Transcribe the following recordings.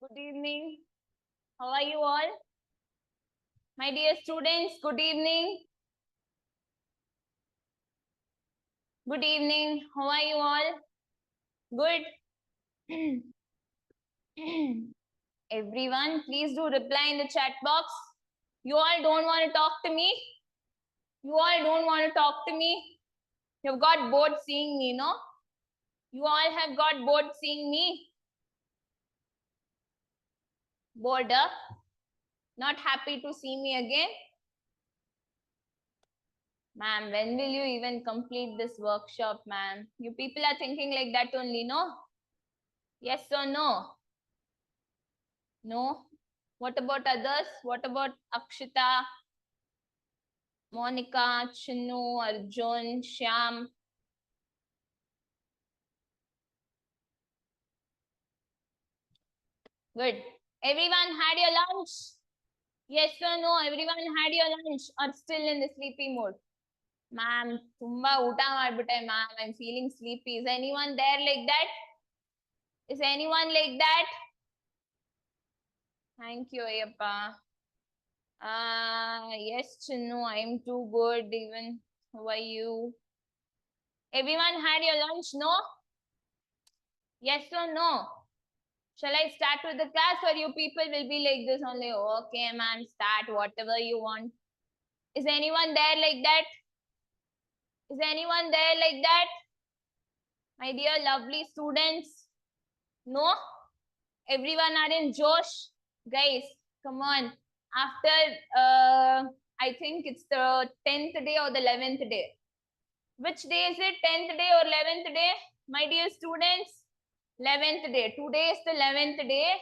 Good evening. How are you all? My dear students, good evening. Good evening. How are you all? Good. Everyone, please do reply in the chat box. You all don't want to talk to me? You all don't want to talk to me? You've got bored seeing me, no? You all have got bored seeing me? Bored, huh? Not happy to see me again? Ma'am, when will you even complete this workshop, ma'am? You people are thinking like that only, no? Yes or no? No? What about others? What about Akshita, Monica, Chinnu, Arjun, Shyam? Good. Everyone had your lunch? Yes or no? Everyone had your lunch or still in the sleepy mode? Ma'am, tumba uta maadbitte, ma'am. I'm feeling sleepy. Is anyone there like that? Is anyone like that? Thank you, Ayappa. Yes, Chinnu, I'm too good even. How are you? Everyone had your lunch, no? Yes or no? Shall I start with the class or you people will be like this only? Okay, ma'am, start whatever you want. Is anyone there like that? Is anyone there like that? My dear lovely students? No? Everyone are in Josh? Guys, come on. After, I think it's the 10th day or the 11th day. Which day is it? 10th day or 11th day? My dear students, 11th day. Today is the 11th day.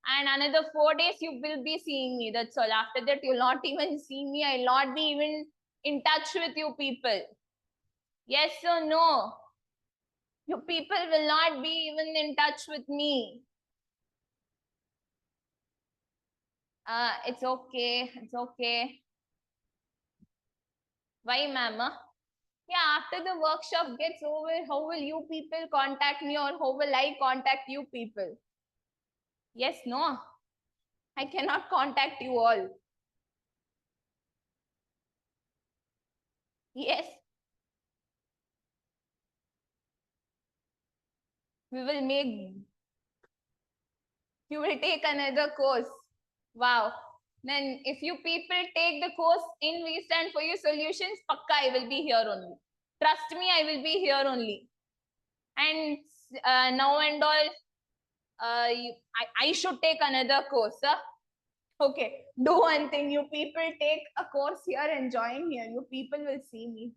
And another 4 days, you will be seeing me. That's all. After that, you'll not even see me. I'll not be even in touch with you people. Yes or no? You people will not be even in touch with me. It's okay. It's okay. Why, ma'am? Yeah, after the workshop gets over, how will you people contact me or how will I contact you people? Yes, no? I cannot contact you all. Yes. We will make, you will take another course. Wow. Then if you people take the course in We Stand For You Solutions, pakka I will be here only. Trust me, I will be here only. And now and all, I should take another course. Okay, do one thing. You people take a course here and join here. You people will see me.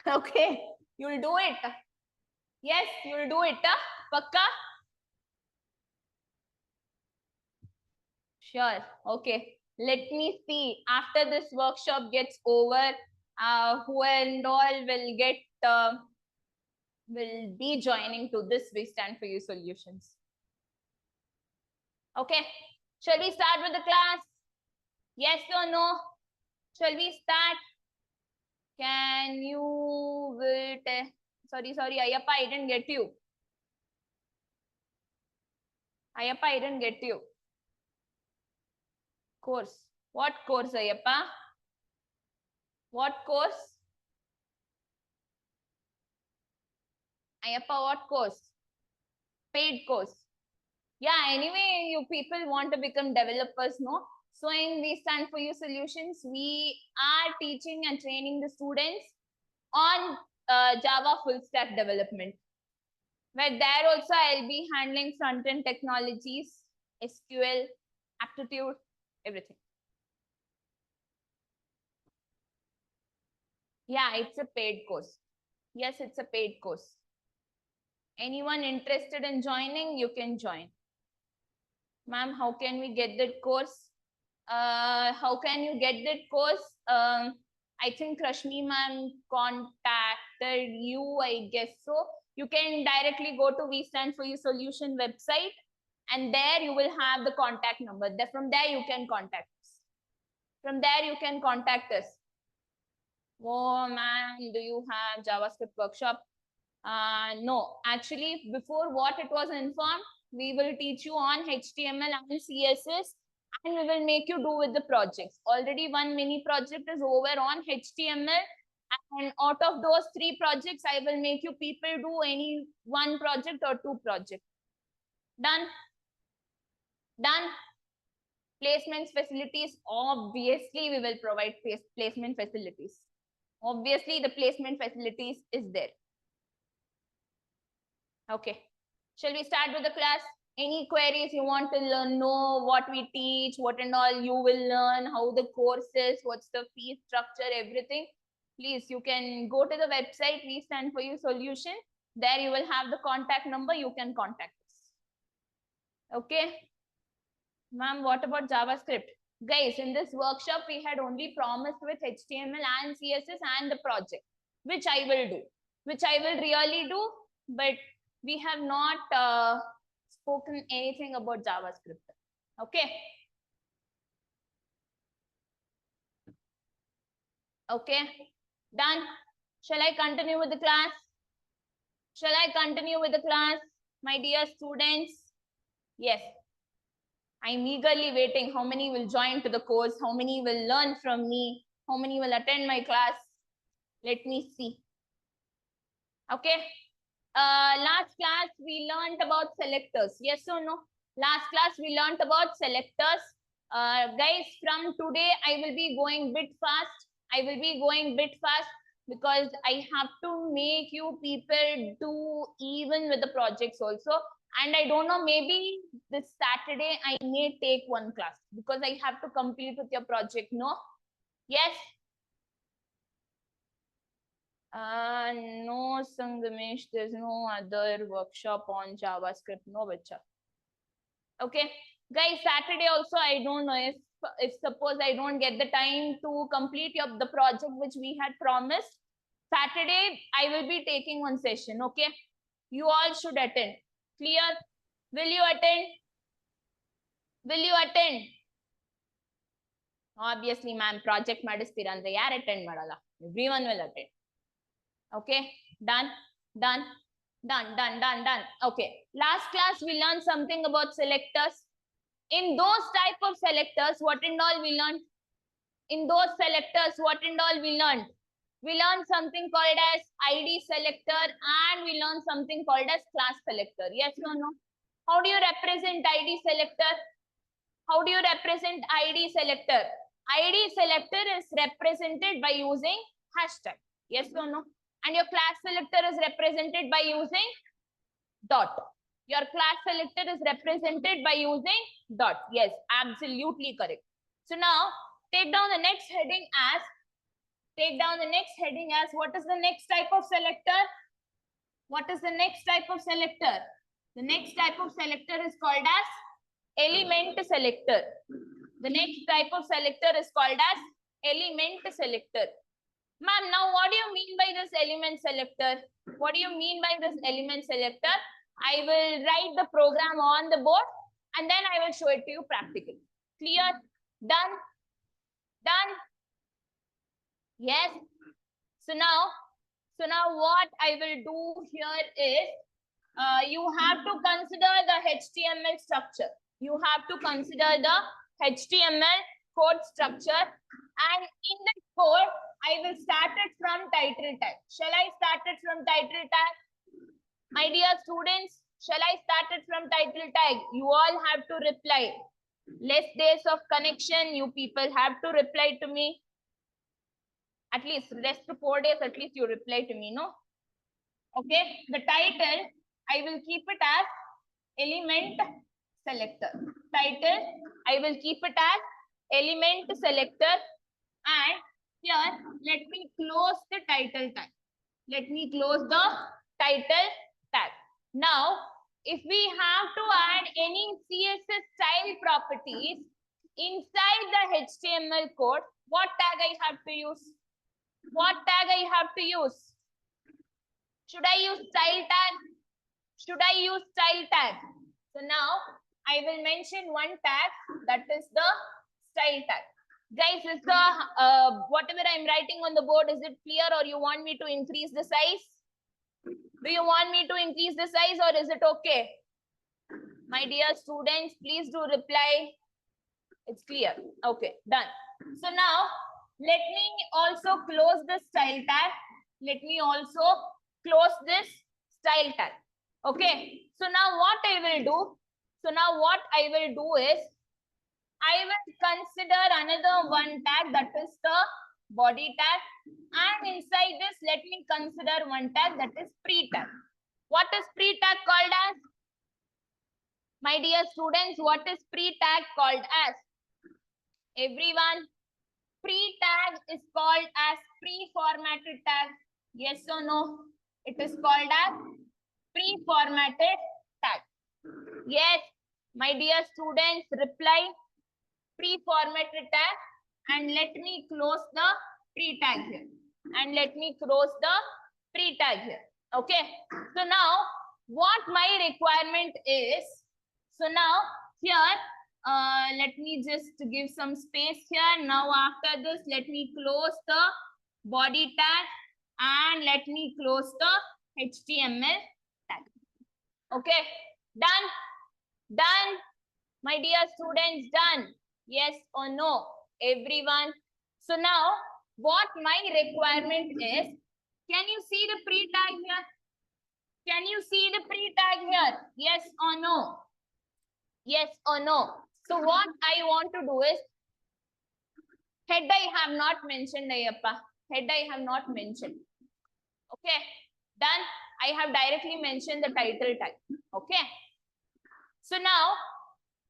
Okay, you'll do it. Yes, you'll do it. Pakka? Sure. Okay. Let me see. After this workshop gets over, who and all will be joining to this We Stand For You Solutions. Okay. Shall we start with the class? Yes or no? Shall we start? Can you will sorry, Ayappa, I didn't get you. Ayappa, I didn't get you. Course. What course, Ayappa? What course? Ayappa, what course? Paid course. Yeah, anyway, you people want to become developers, no? So in We Stand For You Solutions, we are teaching and training the students on Java full stack development. Where there also I'll be handling front-end technologies, SQL, aptitude, everything. Yeah, it's a paid course. Yes, it's a paid course. Anyone interested in joining, you can join. Ma'am, how can we get that course? How can you get that course? I think Rashmi ma'am contacted you, I guess so. You can directly go to We Stand For You Solution website and there you will have the contact number. From there you can contact us. From there you can contact us. Oh man, do you have JavaScript workshop? No, actually, before what it was informed, we will teach you on HTML and CSS, and we will make you do with the projects. Already one mini project is over on HTML, and out of those 3 projects, I will make you people do any 1 project or 2 projects. Done? Done? Placements facilities, obviously we will provide placement facilities. Obviously the placement facilities is there. Okay, shall we start with the class? Any queries you want to learn, know what we teach, what and all you will learn, how the course is, what's the fee structure, everything. Please, you can go to the website, We Stand For You Solution. There you will have the contact number, you can contact us. Okay. Ma'am, what about JavaScript? Guys, in this workshop, we had only promised with HTML and CSS and the project, which I will do, which I will really do, but we have not spoken anything about JavaScript. Okay. Okay. Done. Shall I continue with the class? Shall I continue with the class, my dear students? Yes. I'm eagerly waiting. How many will join to the course? How many will learn from me? How many will attend my class? Let me see. Okay. Last class we learned about selectors. Yes or no? Last class we learned about selectors. Guys, from today I will be going bit fast. I will be going bit fast because I have to make you people do even with the projects also. And I don't know, maybe this Saturday I may take 1 class because I have to complete with your project. No? Yes? No, Sangamesh, there's no other workshop on JavaScript. No, bacha. Okay, guys, Saturday also, I don't know if suppose I don't get the time to complete the project which we had promised. Saturday, I will be taking 1 session. Okay, you all should attend. Clear? Will you attend? Will you attend? Obviously, ma'am, project madistirra andre yaar attend madala. Everyone will attend. Okay, done, done, done, done, done, done. Okay, last class we learned something about selectors. In those type of selectors, what and all we learned? In those selectors, what and all we learned? We learned something called as ID selector and we learned something called as class selector. Yes or no? How do you represent ID selector? How do you represent ID selector? ID selector is represented by using hashtag. Yes or no? And your class selector is represented by using dot. Your class selector is represented by using dot. Yes, absolutely correct. So now take down the next heading as what is the next type of selector? What is the next type of selector? The next type of selector is called as element selector. The next type of selector is called as element selector. Ma'am, now what do you mean by this element selector? What do you mean by this element selector? I will write the program on the board and then I will show it to you practically. Clear? Done? Done? Yes? So now what I will do here is you have to consider the HTML structure. You have to consider the HTML code structure, and in the code, I will start it from title tag. Shall I start it from title tag? My dear students, shall I start it from title tag? You all have to reply. Less days of connection, you people have to reply to me. At least rest to 4 days, at least you reply to me, no? Okay, the title, I will keep it as element selector. Title, I will keep it as element selector, and here let me close the title tag. Let me close the title tag. Now, if we have to add any CSS style properties inside the HTML code, what tag I have to use? What tag I have to use? Should I use style tag? Should I use style tag? So now I will mention 1 tag, that is the style tag. Guys, is the whatever I'm writing on the board, is it clear or you want me to increase the size? Do you want me to increase the size or is it okay? My dear students, please do reply. It's clear. Okay, done. So now let me also close the style tag. Let me also close this style tag. Okay. So now what I will do? So now what I will do is I will consider another one tag, that is the body tag, and inside this let me consider one tag, that is pre tag. What is pre tag called as? My dear students, what is pre tag called as? Everyone, pre tag is called as pre-formatted tag. Yes or no? It is called as pre-formatted tag. Yes, my dear students, reply pre-formatted tag, and let me close the pre-tag here. And let me close the pre-tag here. Okay. So now what my requirement is, so now here, let me just give some space here. Now after this, let me close the body tag and let me close the HTML tag. Okay, done? Done? My dear students, done? Yes or no? Everyone? So now, what my requirement is, can you see the pre-tag here? Can you see the pre-tag here? Yes or no? Yes or no? So what I want to do is, head I have not mentioned, Ayappa. Head I have not mentioned. Okay, done? I have directly mentioned the title tag. Okay. So now,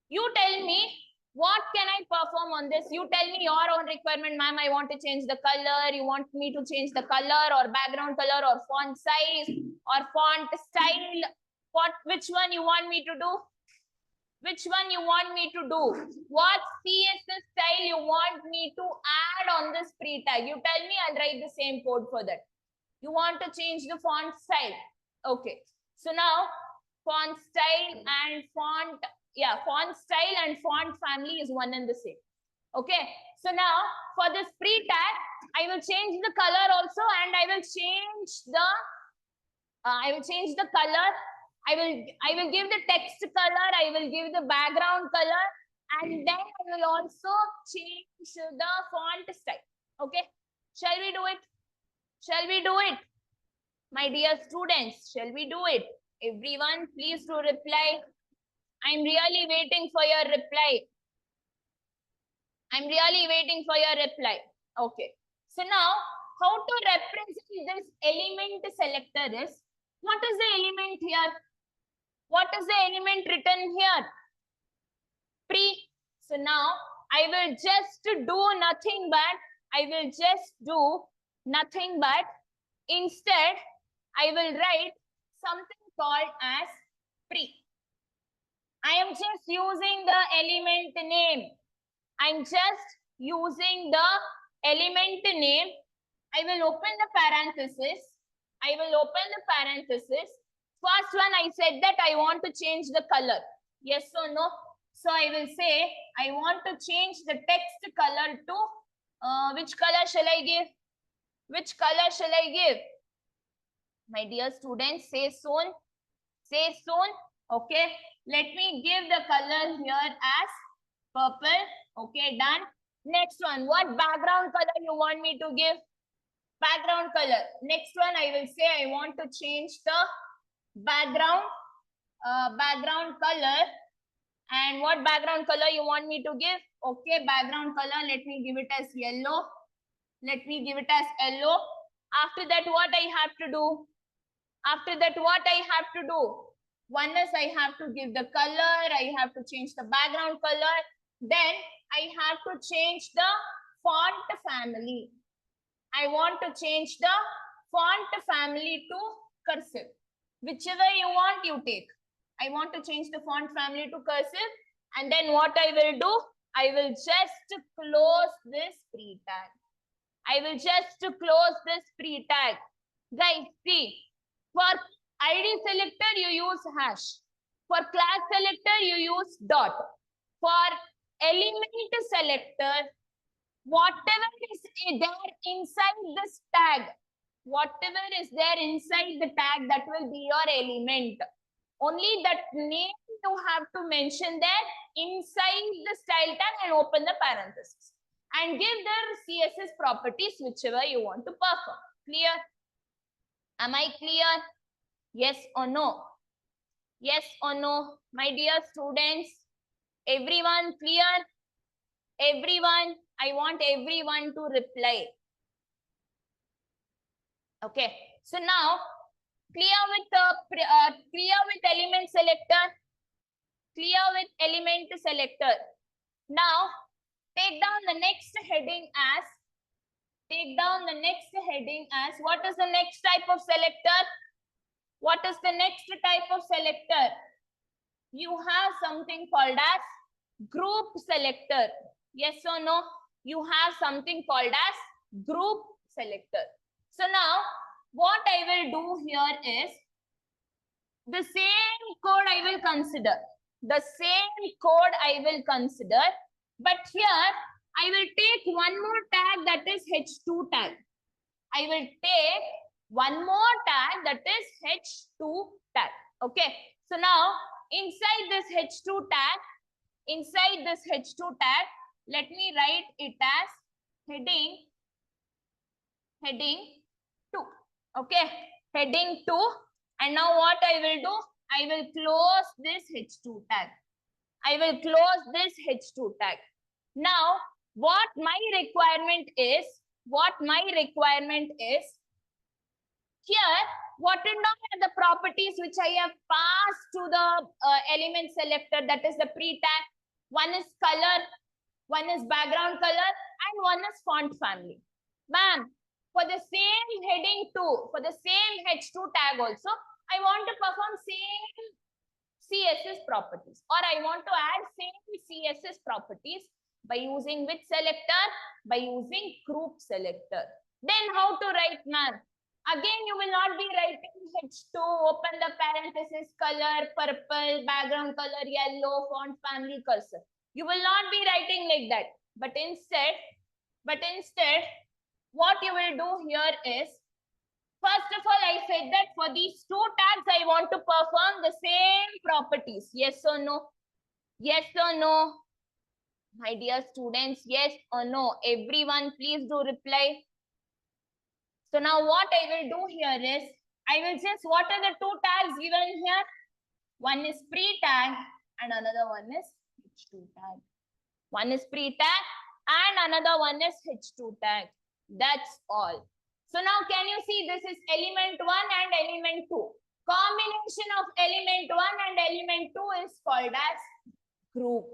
you tell me, what can I perform on this? You tell me your own requirement, ma'am. I want to change the color. You want me to change the color or background color or font size or font style? Which one you want me to do? Which one you want me to do? What CSS style you want me to add on this pre-tag? You tell me, I'll write the same code for that. You want to change the font style. Okay. So now, font style and font, font style and font family is one and the same. Okay. So now, for this pre-tag, I will change the color also, and I will change the color. I will give the text color, I will give the background color, and then I will also change the font style. Okay, shall we do it? Shall we do it? My dear students, shall we do it? Everyone, please do reply. I'm really waiting for your reply. I'm really waiting for your reply. Okay. So now, how to represent this element selector is, what is the element here? What is the element written here? Pre. So now I will just do nothing but instead I will write something called as pre. I am just using the element name. I'm just using the element name. I will open the parenthesis. First one, I said that I want to change the color. Yes or no? So I will say, I want to change the text color to, which color shall I give? Which color shall I give? My dear students, say soon. Say soon. Okay. Let me give the color here as purple. Okay, done. Next one, what background color you want me to give? Background color. Next one, I will say I want to change the background color. And what background color you want me to give? Okay, background color, let me give it as yellow. Let me give it as yellow. After that, what I have to do? One is I have to give the color, I have to change the background color, then I have to change the font family. I want to change the font family to cursive. Whichever you want, you take. I want to change the font family to cursive, and then what I will do? I will just close this pre-tag. Guys, see, for ID selector, you use hash. For class selector, you use dot. For element selector, whatever is there inside this tag, Whatever is there inside the tag, that will be your element. Only that name you have to mention there inside the style tag and open the parenthesis. And give the CSS properties whichever you want to perform. Clear? Am I clear? Yes or no? Yes or no? My dear students, everyone clear? Everyone, I want everyone to reply. Okay, so now clear with element selector. Clear with element selector. Now take down the next heading as. What is the next type of selector? What is the next type of selector? You have something called as group selector. Yes or no? You have something called as group selector. So now what I will do here is the same code I will consider. The same code I will consider. But here I will take one more tag, that is H2 tag. I will take one more tag, that is H2 tag. Okay. So now inside this H2 tag, let me write it as heading 2. Okay. Heading 2. And now what I will do? I will close this H2 tag. Now, what my requirement is, here, what are the properties which I have passed to the element selector, that is the pre-tag. One is color, one is background color, and one is font family. Ma'am, for the same heading 2, for the same H2 tag also, I want to perform same CSS properties, or I want to add same CSS properties by using which selector? By using group selector. Then how to write, ma'am? Again, you will not be writing H2, open the parenthesis, color, purple, background color, yellow, font family, cursor. You will not be writing like that. But instead, what you will do here is, first of all, I said that for these two tags, I want to perform the same properties. Yes or no? Yes or no? My dear students, yes or no? Everyone, please do reply. So now what I will do here is, I will just, what are the two tags given here? One is pre-tag and another one is H2 tag. One is pre-tag and another one is H2 tag. That's all. So now can you see this is element 1 and element 2. Combination of element 1 and element 2 is called as group.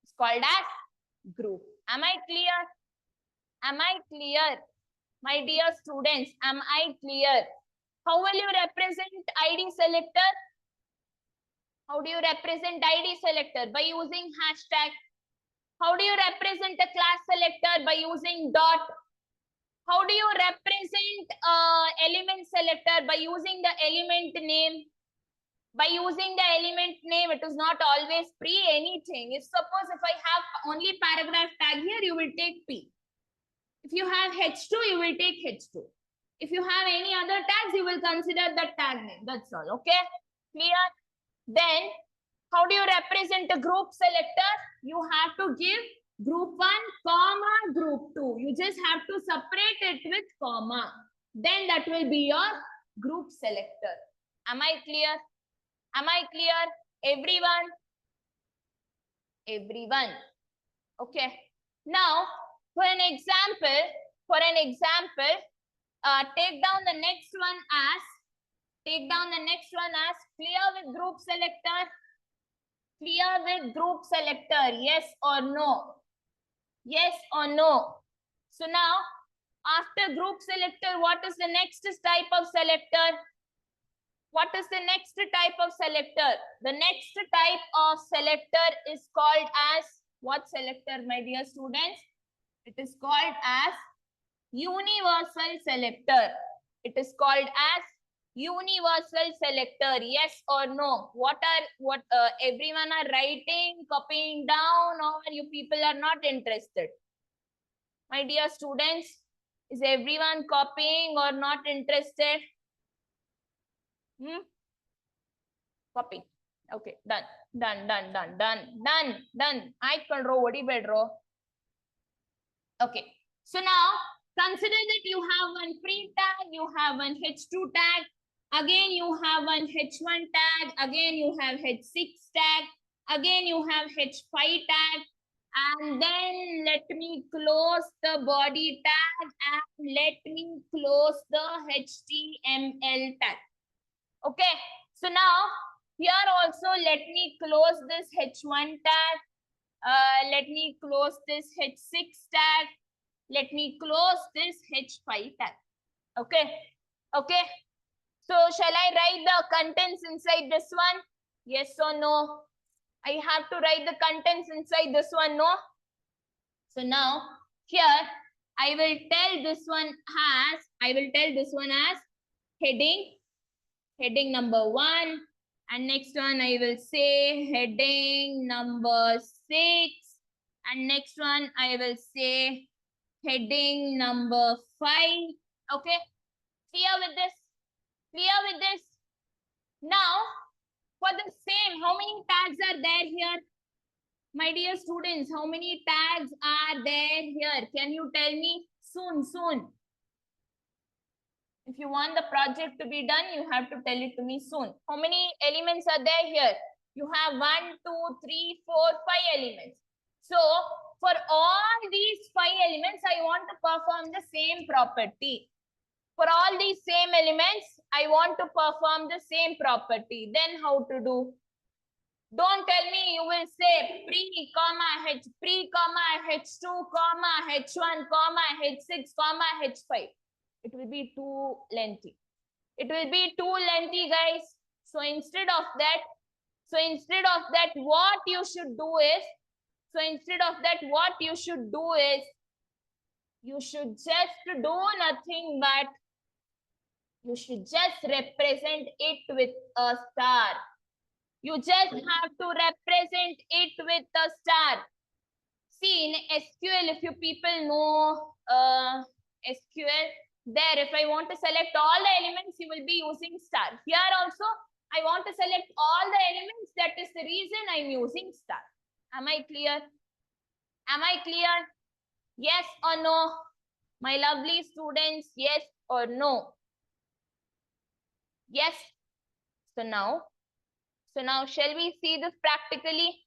It's called as group. Am I clear? Am I clear? My dear students, am I clear? How will you represent ID selector? How do you represent ID selector? By using hashtag. How do you represent a class selector? By using dot. How do you represent element selector? By using the element name. By using the element name, it is not always pre anything. If suppose if I have only paragraph tag here, you will take P. If you have H2, you will take H2. If you have any other tags, you will consider the tag name. That's all. Okay? Clear? Then, how do you represent a group selector? You have to give group 1, comma, group 2. You just have to separate it with comma. Then that will be your group selector. Am I clear? Am I clear? Everyone? Everyone. Okay. Now, for an example, take down the next one as clear with group selector. Clear with group selector. Yes or no? Yes or no? So now, after group selector, what is the next type of selector? What is the next type of selector? The next type of selector is called as what selector, my dear students? It is called as universal selector. It is called as universal selector. Yes or no? What everyone are writing, copying down, or you people are not interested? My dear students, Is everyone copying or not interested? Copy. Okay, done. Done. I control what you bedro. Okay. So now consider that you have one pre tag, you have one H2 tag, again you have one H1 tag, again you have H6 tag, again you have H5 tag, and then let me close the body tag and let me close the HTML tag. Okay, so now here also let me close this H1 tag, let me close this H6 tag, let me close this H5 tag. Okay, okay. So shall I write the contents inside this one? Yes or no? I have to write the contents inside this one, no? So now here I will tell this one as heading number 1, and next one I will say heading number 6, and next one I will say heading number 5. Okay, clear with this? Now for the same, how many tags are there here? My dear students, how many tags are there here? Can you tell me? Soon. If you want the project to be done, you have to tell it to me soon. How many elements are there here? You have 1, 2, 3, 4, 5 elements. So for all these 5 elements, I want to perform the same property. For all these same elements, I want to perform the same property. Then how to do? Don't tell me you will say pre, comma, H2, comma, H1, comma, H6, comma, H5. It will be too lengthy. It will be too lengthy, guys. So instead of that, what you should do is, you should just do nothing but you should just represent it with a star. You just have to represent it with a star. See, in SQL, if you people know SQL, there, if I want to select all the elements, you will be using star. Here also, I want to select all the elements. That is the reason I'm using star. Am I clear? Yes or no? My lovely students, yes or no? Yes. So now, shall we see this practically?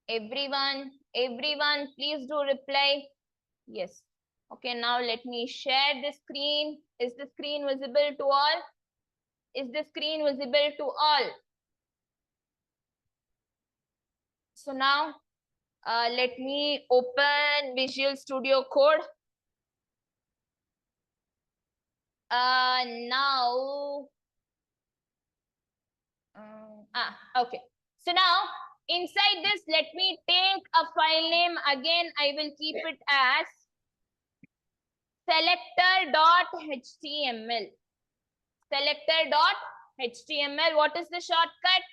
Everyone, please do reply. Yes. Okay, now let me share the screen. Is the screen visible to all? So now, let me open Visual Studio Code. Okay. So now, inside this, let me take a file name. Again, I will keep it as selector.html. What is the shortcut?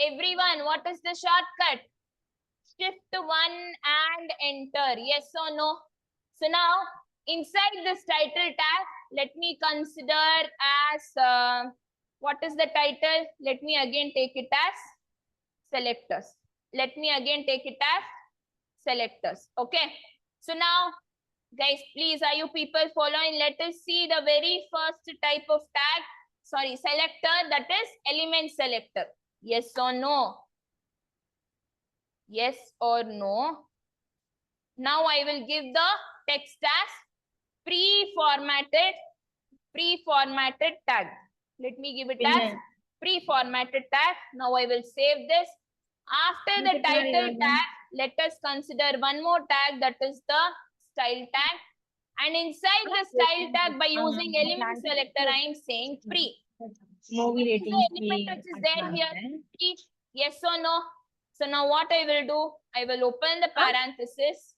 Everyone, what is the shortcut? Shift 1 and enter. Yes or no? So now, inside this title tag, let me consider as, what is the title? Let me again take it as selectors. Okay. So now, guys, please, are you people following? Let us see the very first type of tag. Sorry, selector, that is element selector. Yes or no? Now I will give the text as pre-formatted tag. Let me give it as pre-formatted tag. Now I will save this. After the title tag, let us consider one more tag, that is the style tag. And inside the style tag, by using element selector, I am saying pre. Movie Is the element which is there here? Pre. Yes or no? So now what I will do, I will open the parenthesis,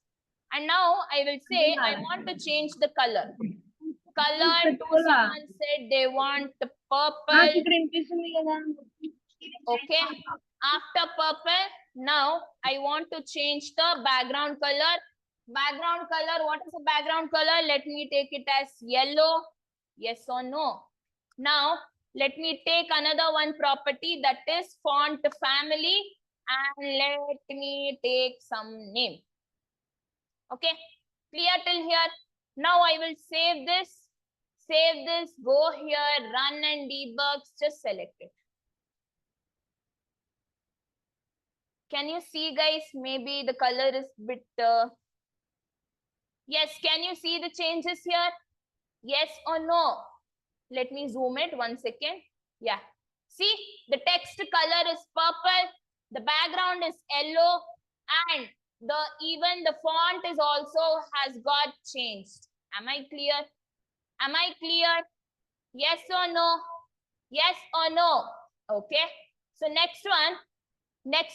and now I will say I want to change the color. Someone said they want purple. Okay. After purple, Now I want to change the background color. Background color, what is the background color? Let me take it as yellow. Yes or no? Now let me take another one property, that is font family, and let me take some name. Okay, clear till here? Now I will save this, go here, run and debug, just select it. Can you see, guys? Maybe the color is bit, yes, can you see the changes here? Yes or no? Let me zoom it 1 second. Yeah, see, the text color is purple, the background is yellow, and even the font is also has got changed. Am I clear? Am I clear? Yes or no? Yes or no? Okay. So next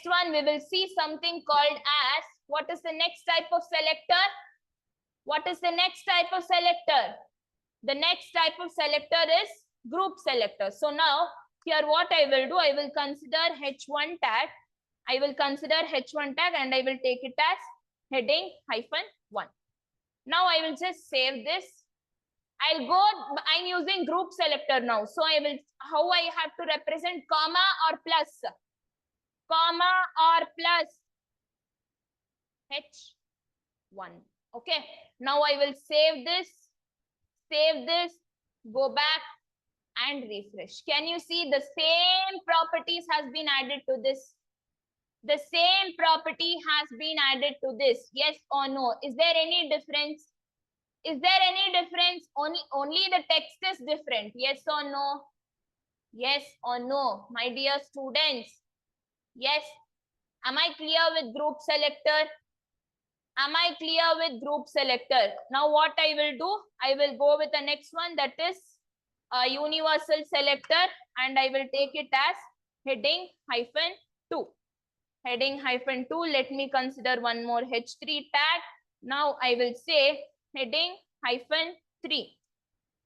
one we will see something called as, what is the next type of selector? What is the next type of selector? The next type of selector is group selector. So now here what I will do, I will consider H1 tag. I will consider H1 tag and I will take it as heading -1. Now I will just save this. I'm using group selector now. So how I have to represent comma or plus? Comma or plus H1. Okay. Now I will save this, go back and refresh. Can you see the same properties has been added to this? The same property has been added to this. Yes or no? Is there any difference? Is there any difference? Only the text is different. Yes or no? Yes or no, my dear students? Yes. Am I clear with group selector? Am I clear with group selector? Now what I will do, I will go with the next one, that is a universal selector, and I will take it as heading -2. Heading -2, let me consider one more H3 tag. Now I will say heading -3.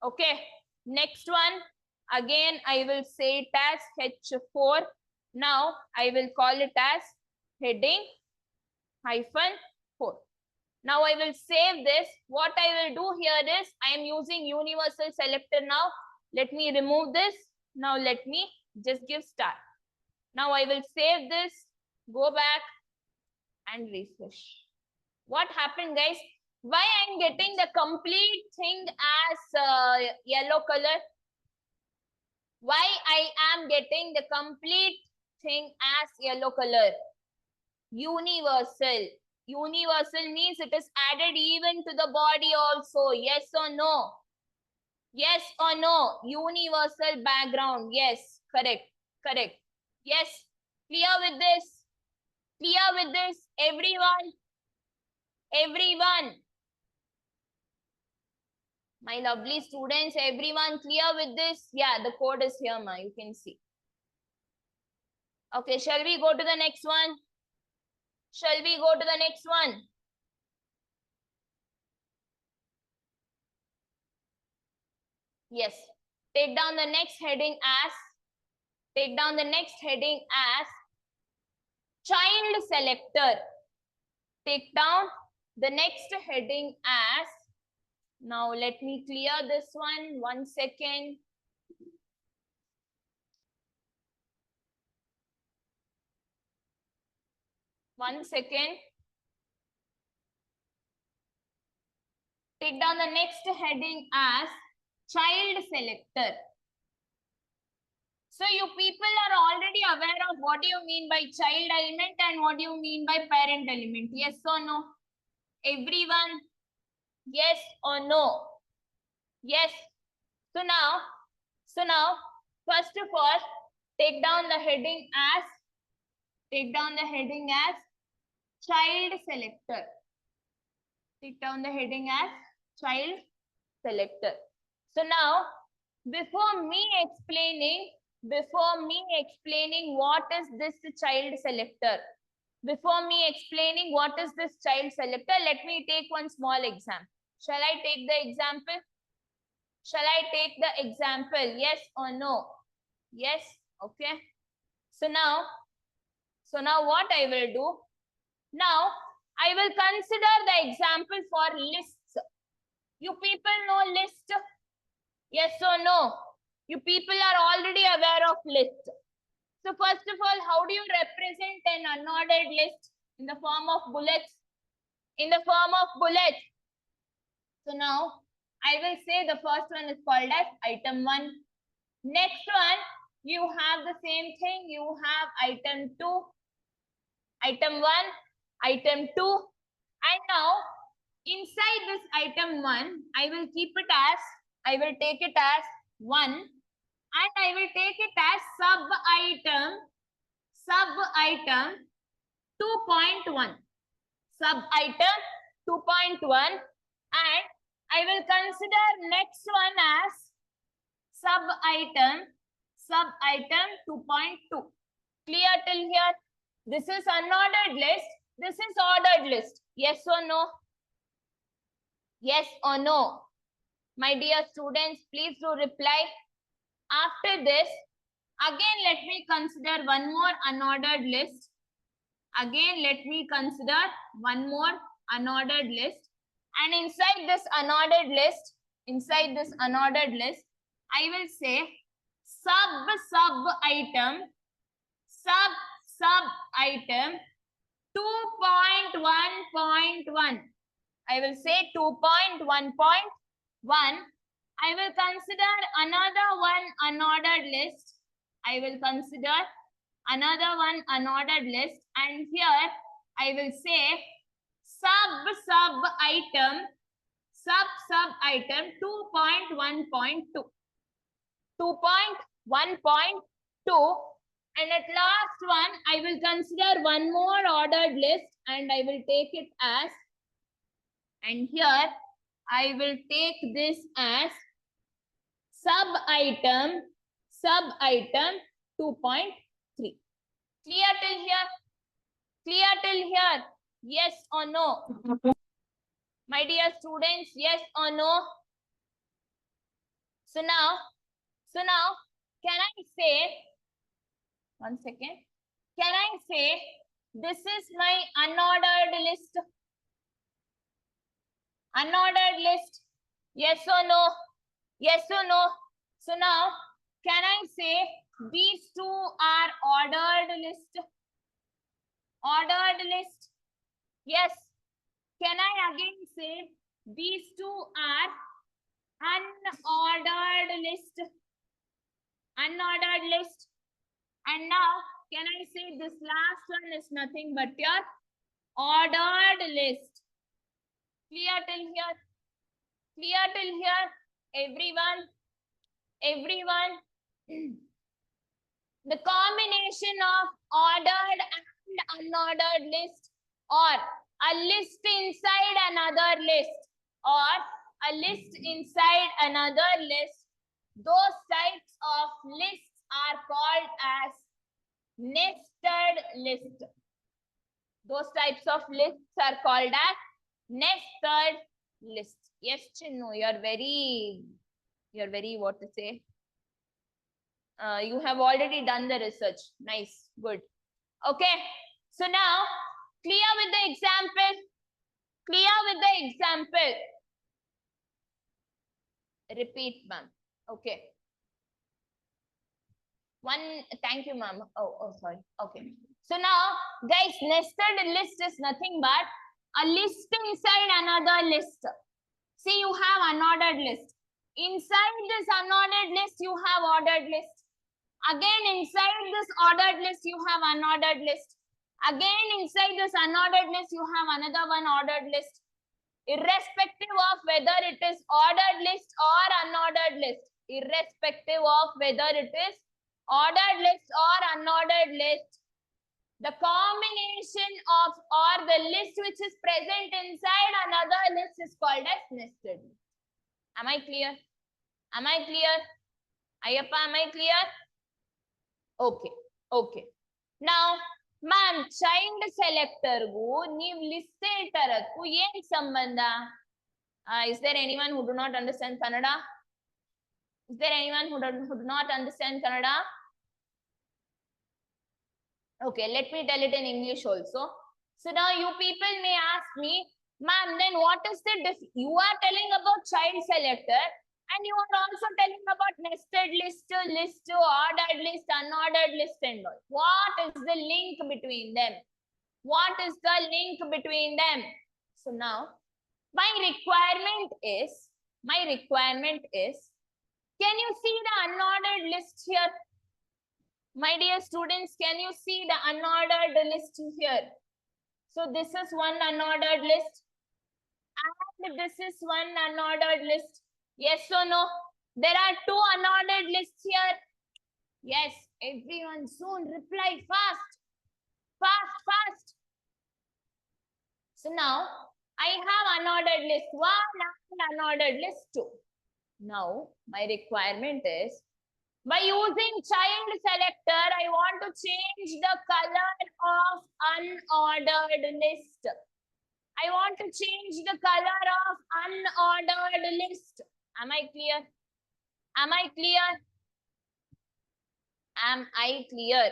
Okay, next one, again I will say it as H4. Now I will call it as heading -4. Now I will save this. What I will do here is, I am using universal selector now. Let me remove this. Now let me just give start. Now I will save this, go back and refresh. What happened, guys? Why I am getting the complete thing as yellow color? Why I am getting the complete thing as yellow color? Universal. Universal means it is added even to the body also. Yes or no? Yes or no? Universal background. Yes. Correct. Correct. Yes. Clear with this? Clear with this? Everyone? Everyone? My lovely students, everyone clear with this? Yeah, the code is here, ma. You can see. Okay, shall we go to the next one? Shall we go to the next one? Yes. Take down the next heading as, take down the next heading as child selector. Take down the next heading as, now let me clear this one, 1 second. One second. Take down the next heading as child selector. So you people are already aware of what do you mean by child element and what do you mean by parent element. Yes or no? Everyone? Yes or no? Yes. So now, first of all, take down the heading as, child selector. Take down the heading as child selector. So now, before me explaining what is this child selector, let me take one small example. Shall I take the example? Shall I take the example? Yes or no? Yes. Okay. So So now what I will do? Now I will consider the example for lists. You people know list? Yes or no? You people are already aware of list. So first of all, how do you represent an unordered list? In the form of bullets. In the form of bullets. So now I will say the first one is called as item 1. Next one, you have the same thing. You have item 2. Item 1, item 2. And now inside this item 1, I will keep it as, I will take it as 1. And I will take it as sub-item 2.1. Sub-item 2.1. And I will consider next one as sub-item 2.2. Clear till here? This is unordered list. This is ordered list. Yes or no? Yes or no? My dear students, please do reply. After this, again let me consider one more unordered list. Again let me consider one more unordered list. And inside this unordered list, I will say sub-item 2.1.1. I will say 2.1.1. I will consider another one unordered list. And here I will say sub-item 2.1.2. 2.1.2. And at last one, I will consider one more ordered list and I will take it as, and here I will take this as sub-item 2.3. Clear till here? Clear till here? Yes or no? My dear students, yes or no? So now, can I say, one second, can I say this is my unordered list? Unordered list? Yes or no? Yes or no? So now, can I say these two are ordered list? Ordered list? Yes. Can I again say these two are unordered list? Unordered list. And now, can I say this last one is nothing but your ordered list? Clear till here? Clear till here? Everyone? The combination of ordered and unordered list, or a list inside another list, those types of lists are called as nested list. Those types of lists are called as nested list. Yes, Chinnu, you're very, what to say? You have already done the research. Nice, good. Okay, so now, clear with the example? Clear with the example? Repeat, ma'am. Okay. Thank you, ma'am. Oh, sorry. Okay. So now, guys, nested list is nothing but a list inside another list. See, you have unordered list. Inside this unordered list, you have ordered list. Again, inside this ordered list, you have unordered list. Again, inside this unordered list, you have another one ordered list. Irrespective of whether it is ordered list or unordered list. Irrespective of whether it is ordered list or unordered list. The combination of or the list which is present inside another list is called as nested. Am I clear? Am I clear? Ayappa, am I clear? Okay, okay. Now, ma'am, child selector gu neev list taradku yen sambandha? Is there anyone who do not understand Kannada? Is there anyone who do not understand Kannada? Okay, let me tell it in English also. So now you people may ask me, ma'am, then what is the you are telling about child selector and you are also telling about nested list, ordered list, unordered list and all. What is the link between them? What is the link between them? So now my requirement is, can you see the unordered list here? My dear students, can you see the unordered list here? So this is one unordered list and this is one unordered list. Yes or no? There are two unordered lists here. Yes, everyone soon reply fast. Fast. So now I have unordered list 1 and unordered list 2. Now my requirement is, by using child selector, I want to change the color of unordered list. I want to change the color of unordered list. Am I clear? Am I clear? Am I clear?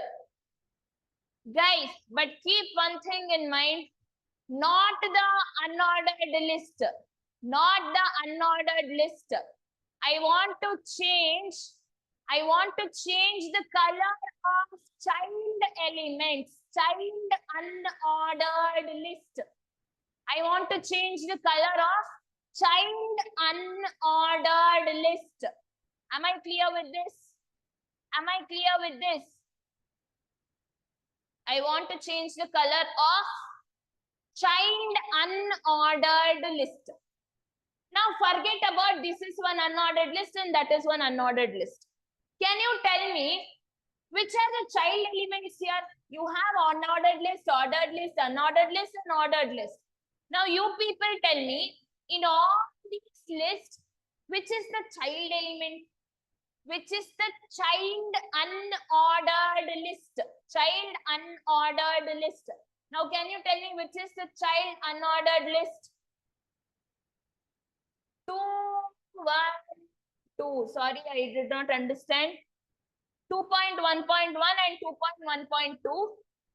Guys, but keep one thing in mind, not the unordered list. Not the unordered list. I want to change the color of child elements, child unordered list. I want to change the color of child unordered list. Am I clear with this? Am I clear with this? I want to change the color of child unordered list. Now forget about this is one unordered list and that is one unordered list. Can you tell me which are the child elements here? You have unordered list, ordered list, unordered list, and ordered list. Now you people tell me, in all these lists, which is the child element? Which is the child unordered list? Child unordered list. Now can you tell me which is the child unordered list? 2, 1, 2. Sorry, I did not understand. 2.1.1 and 2.1.2.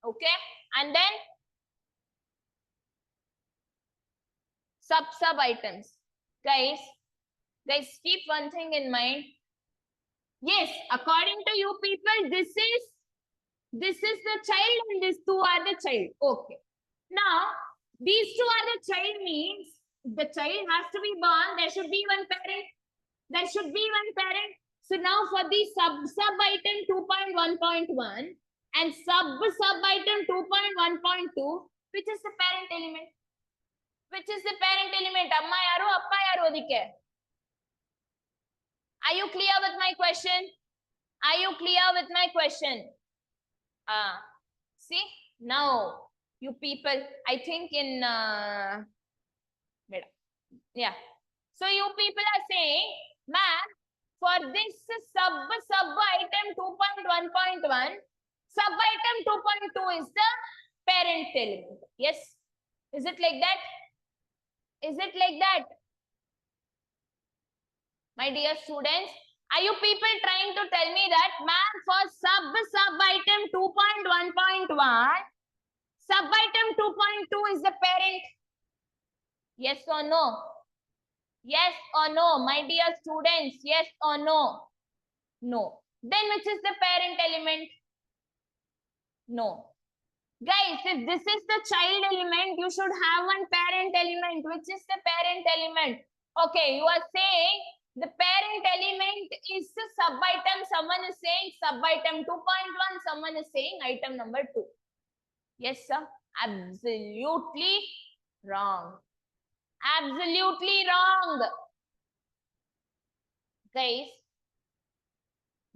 Okay. And then sub items. Guys, keep one thing in mind. Yes, according to you people, this is the child and these two are the child. Okay. Now, these two are the child means the child has to be born. There should be one parent. There should be one parent. So now for the sub item 2.1.1 and sub item 2.1.2, which is the parent element? Which is the parent element? Amma yaru, appa yaru adike. Are you clear with my question? Are you clear with my question? See, now you people, I think in yeah. So you people are saying, ma'am, for this sub item 2.1.1, sub item 2.2 is the parent element. Yes. Is it like that? Is it like that? My dear students, are you people trying to tell me that, ma'am, for sub item 2.1.1, sub item 2.2 is the parent? Yes or no? Yes or no, my dear students? Yes or no? No. Then which is the parent element? No. Guys, if this is the child element, you should have one parent element. Which is the parent element? Okay, you are saying the parent element is the sub item. Someone is saying sub item 2.1. Someone is saying item number 2. Yes, sir. Absolutely wrong. Absolutely wrong. Guys,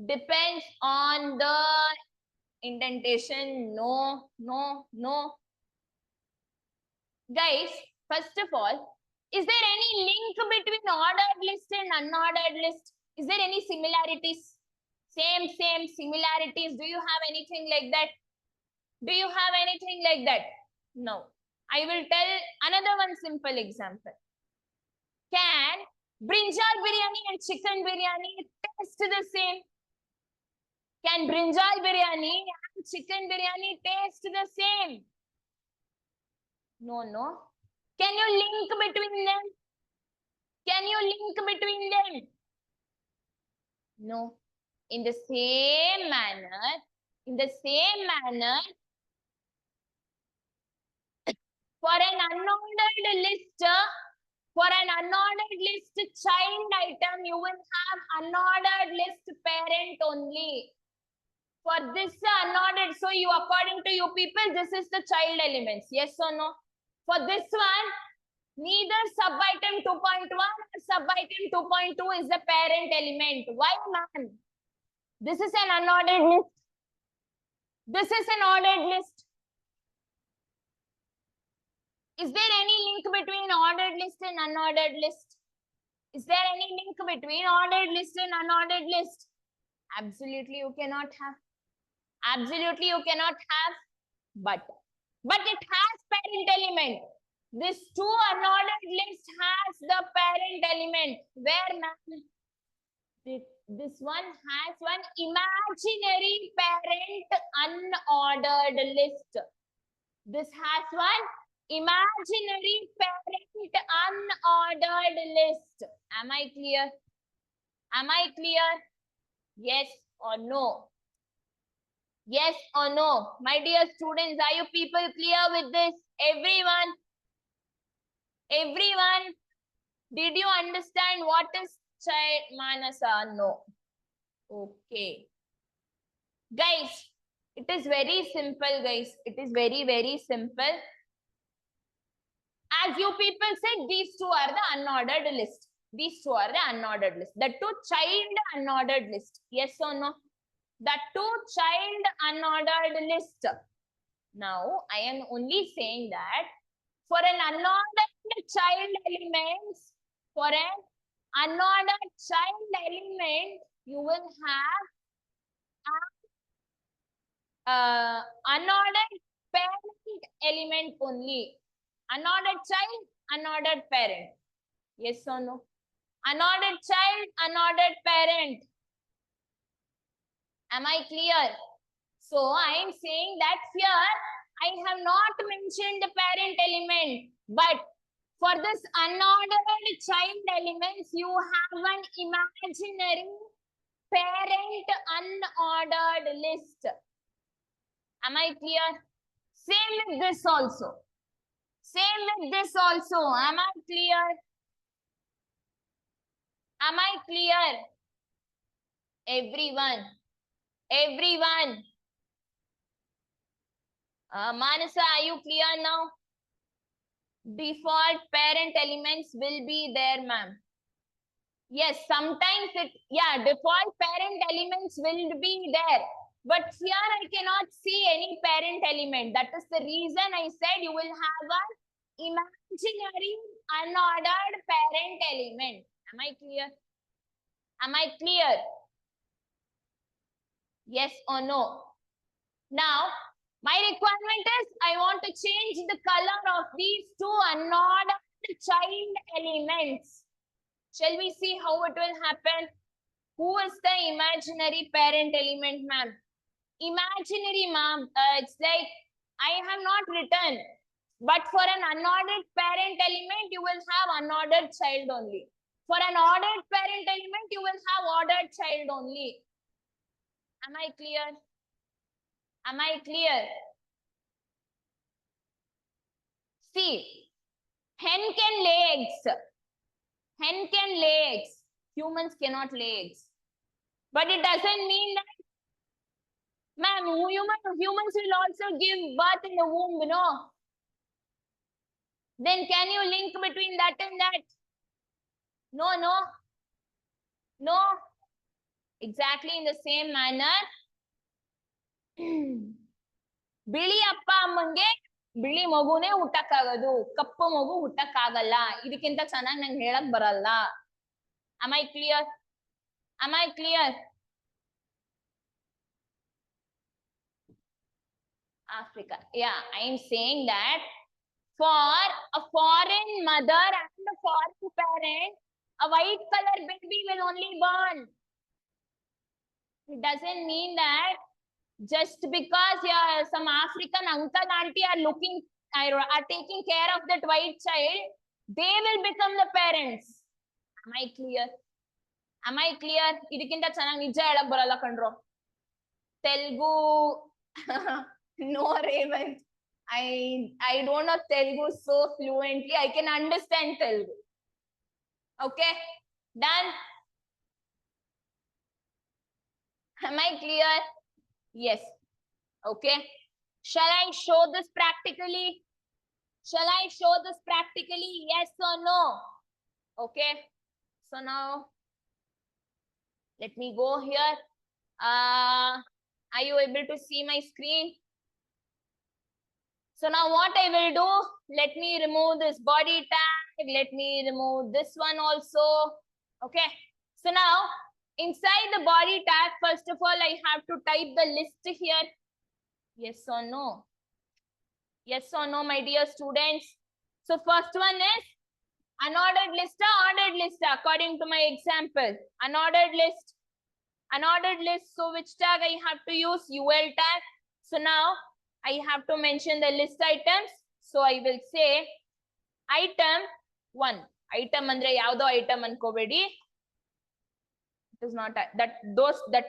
depends on the indentation. No. Guys, first of all, is there any link between ordered list and unordered list? Is there any similarities? Same similarities. Do you have anything like that? Do you have anything like that? No. I will tell another one simple example. Can brinjal biryani and chicken biryani taste the same? Can brinjal biryani and chicken biryani taste the same? No, no. Can you link between them? Can you link between them? No. In the same manner, for an unordered list, child item, you will have unordered list parent only. For this unordered, so you, according to you people, this is the child elements. Yes or no? For this one, neither sub-item 2.1 or sub-item 2.2 is the parent element. Why, ma'am? This is an unordered list. This is an ordered list. Is there any link between ordered list and unordered list? Is there any link between ordered list and unordered list? Absolutely you cannot have. Absolutely you cannot have. But it has parent element. This two unordered list has the parent element. Where, ma'am? This one has one imaginary parent unordered list. This has one imaginary parent unordered list. Am I clear? Am I clear? Yes or no? Yes or no? My dear students, are you people clear with this? Everyone? Everyone? Did you understand what is child manasa? No. Okay. Guys, it is very simple, guys. It is very, very simple. As you people said, these two are the unordered list. These two are the unordered list. The two child unordered list. Yes or no? The two child unordered list. Now, I am only saying that for an unordered child elements, for an unordered child element, you will have unordered parent element only. Unordered child, unordered parent. Yes or no? Unordered child, unordered parent. Am I clear? So I am saying that here I have not mentioned the parent element, but for this unordered child elements, you have an imaginary parent unordered list. Am I clear? Same with this also. Same with this also. Am I clear? Am I clear? Everyone. Everyone. Manasa, are you clear now? Default parent elements will be there, ma'am. Yes, sometimes default parent elements will be there. But here I cannot see any parent element. That is the reason I said you will have an imaginary unordered parent element. Am I clear? Am I clear? Yes or no? Now, my requirement is I want to change the color of these two unordered child elements. Shall we see how it will happen? Who is the imaginary parent element, ma'am? Imaginary, ma'am. It's like I have not written. But for an unordered parent element, you will have unordered child only. For an ordered parent element, you will have ordered child only. Am I clear? Am I clear? See, hen can lay eggs. Hen can lay eggs. Humans cannot lay eggs. But it doesn't mean that, ma'am, humans will also give birth in the womb, no? Then can you link between that and that? No, no. No. Exactly in the same manner. ಬಿಳಿ ಅಪ್ಪ ಅಮ್ಮಂಗೆ ಬಿಳಿ ಮಗುನೇ ಹುಟ್ಟಕ್ಕಾಗೋದು, ಕಪ್ಪು ಮಗು ಹುಟ್ಟಕ್ಕಾಗಲ್ಲ. ಇದಕ್ಕಿಂತ ಚೆನ್ನಾಗಿ ನಂಗೆ ಹೇಳಕ್ ಬರಲ್ಲ. Am I clear? Am I clear? Africa. Yeah, I am saying that for a foreign mother and a foreign parent, a white color baby will only born. It doesn't mean that just because some African uncle auntie are taking care of that white child, they will become the parents. Am I clear? Am I clear? ಇದಕ್ಕಿಂತ ಚೆನ್ನಾಗಿ ನಿಜ ಹೇಳಕ್ ಬರಲ್ಲ ಕಣ್ರೋ. Telugu. No, Raymond. I don't know Telugu so fluently. I can understand Telugu. Okay, done. Am I clear? Yes. Okay. Shall I show this practically? Shall I show this practically? Yes or no? Okay. So now, let me go here. Are you able to see my screen? So now what I will do, let me remove this body tag. Let me remove this one also. Okay. So now, inside the body tag, first of all, I have to type the list here. Yes or no? Yes or no, my dear students? So first one is unordered list or ordered list according to my example. Unordered list. Unordered list. So which tag I have to use? UL tag. So now I have to mention the list items. So I will say item 1. Item andre yavdo item ankobedi. It is not that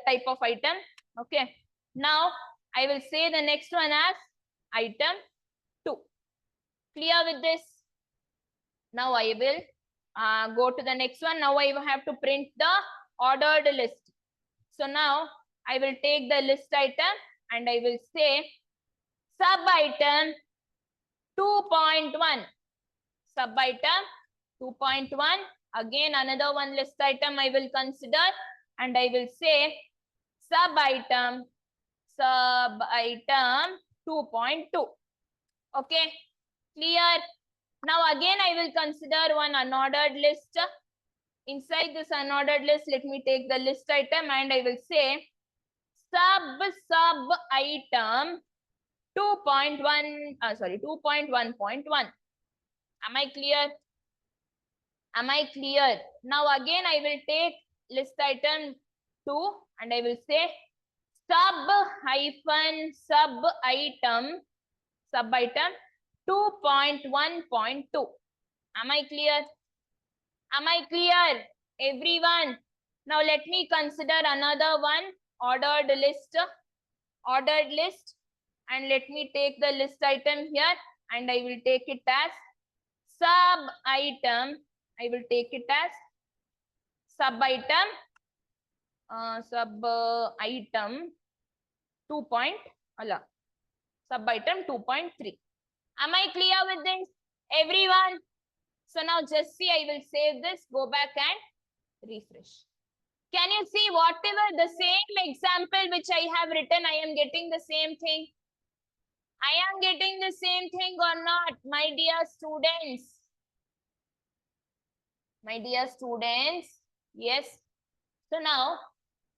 type of item. Okay. Now I will say the next one as item 2. Clear with this? Now I will go to the next one. Now I have to print the ordered list. So now I will take the list item and I will say sub item 2.1. Sub item 2.1. Again, another one list item I will consider and I will say sub item 2.2. Okay, clear? Now again I will consider one unordered list. Inside this unordered list, let me take the list item and I will say sub item 2.1.1. Am I clear? Am I clear? Now again I will take list item 2 and I will say sub item 2.1.2. Am I clear? Am I clear, everyone? Now let me consider another one, ordered list, and let me take the list item here and I will take it as sub item. I will take it as sub item 2.3. Am I clear with this, everyone? So now just see, I will save this, go back and refresh. Can you see whatever the same example which I have written, I am getting the same thing? I am getting the same thing or not, my dear students? My dear students, yes. So now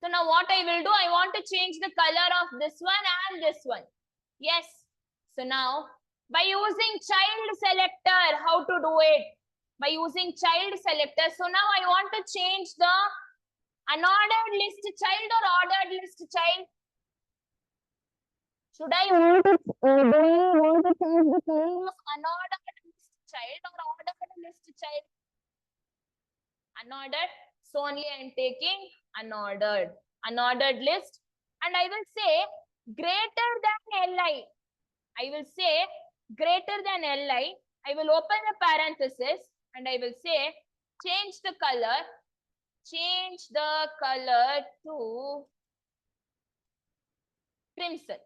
what I will do, I want to change the color of this one and this one. Yes. So now by using child selector, how to do it? By using child selector. So now I want to change the unordered list child or ordered list child. Should I want to change the color of unordered list child or ordered list child? Unordered. So only I am taking unordered list and I will say greater than Li. I will say greater than Li. I will open a parenthesis and I will say change the color to crimson.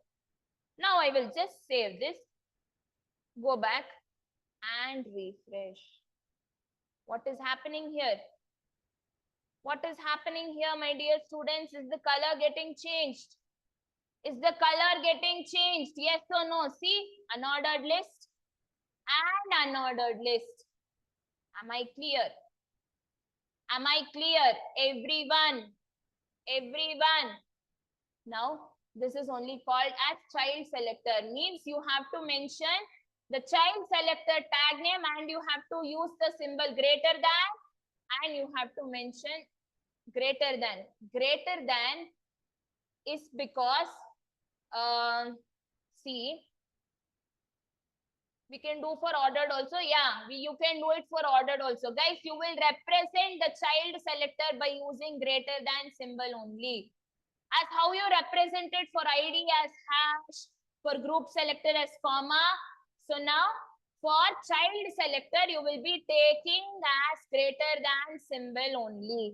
Now I will just save this, go back and refresh. What is happening here? What is happening here, my dear students? Is the color getting changed? Is the color getting changed? Yes or no? See, unordered list and unordered list. Am I clear? Am I clear, everyone? Everyone. Now, this is only called as child selector. Means you have to mention the child selector tag name and you have to use the symbol greater than and you have to mention greater than is because, see, we can do for ordered also. Yeah, you can do it for ordered also. Guys, you will represent the child selector by using greater than symbol only. As how you represented for ID as hash, for group selector as comma. So now for child selector, you will be taking as greater than symbol only.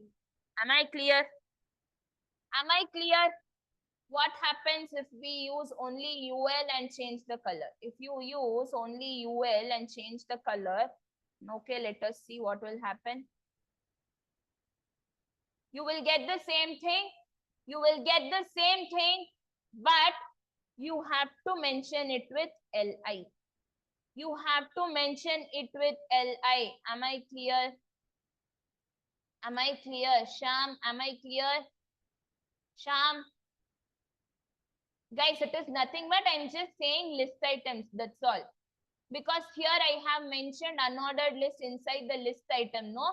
Am I clear? Am I clear? What happens if we use only UL and change the color? If you use only UL and change the color, okay, let us see what will happen. You will get the same thing. You will get the same thing, but you have to mention it with LI. You have to mention it with LI. Am I clear? Am I clear? Sham, am I clear? Sham? Guys, it is nothing but I'm just saying list items. That's all. Because here I have mentioned unordered list inside the list item. No,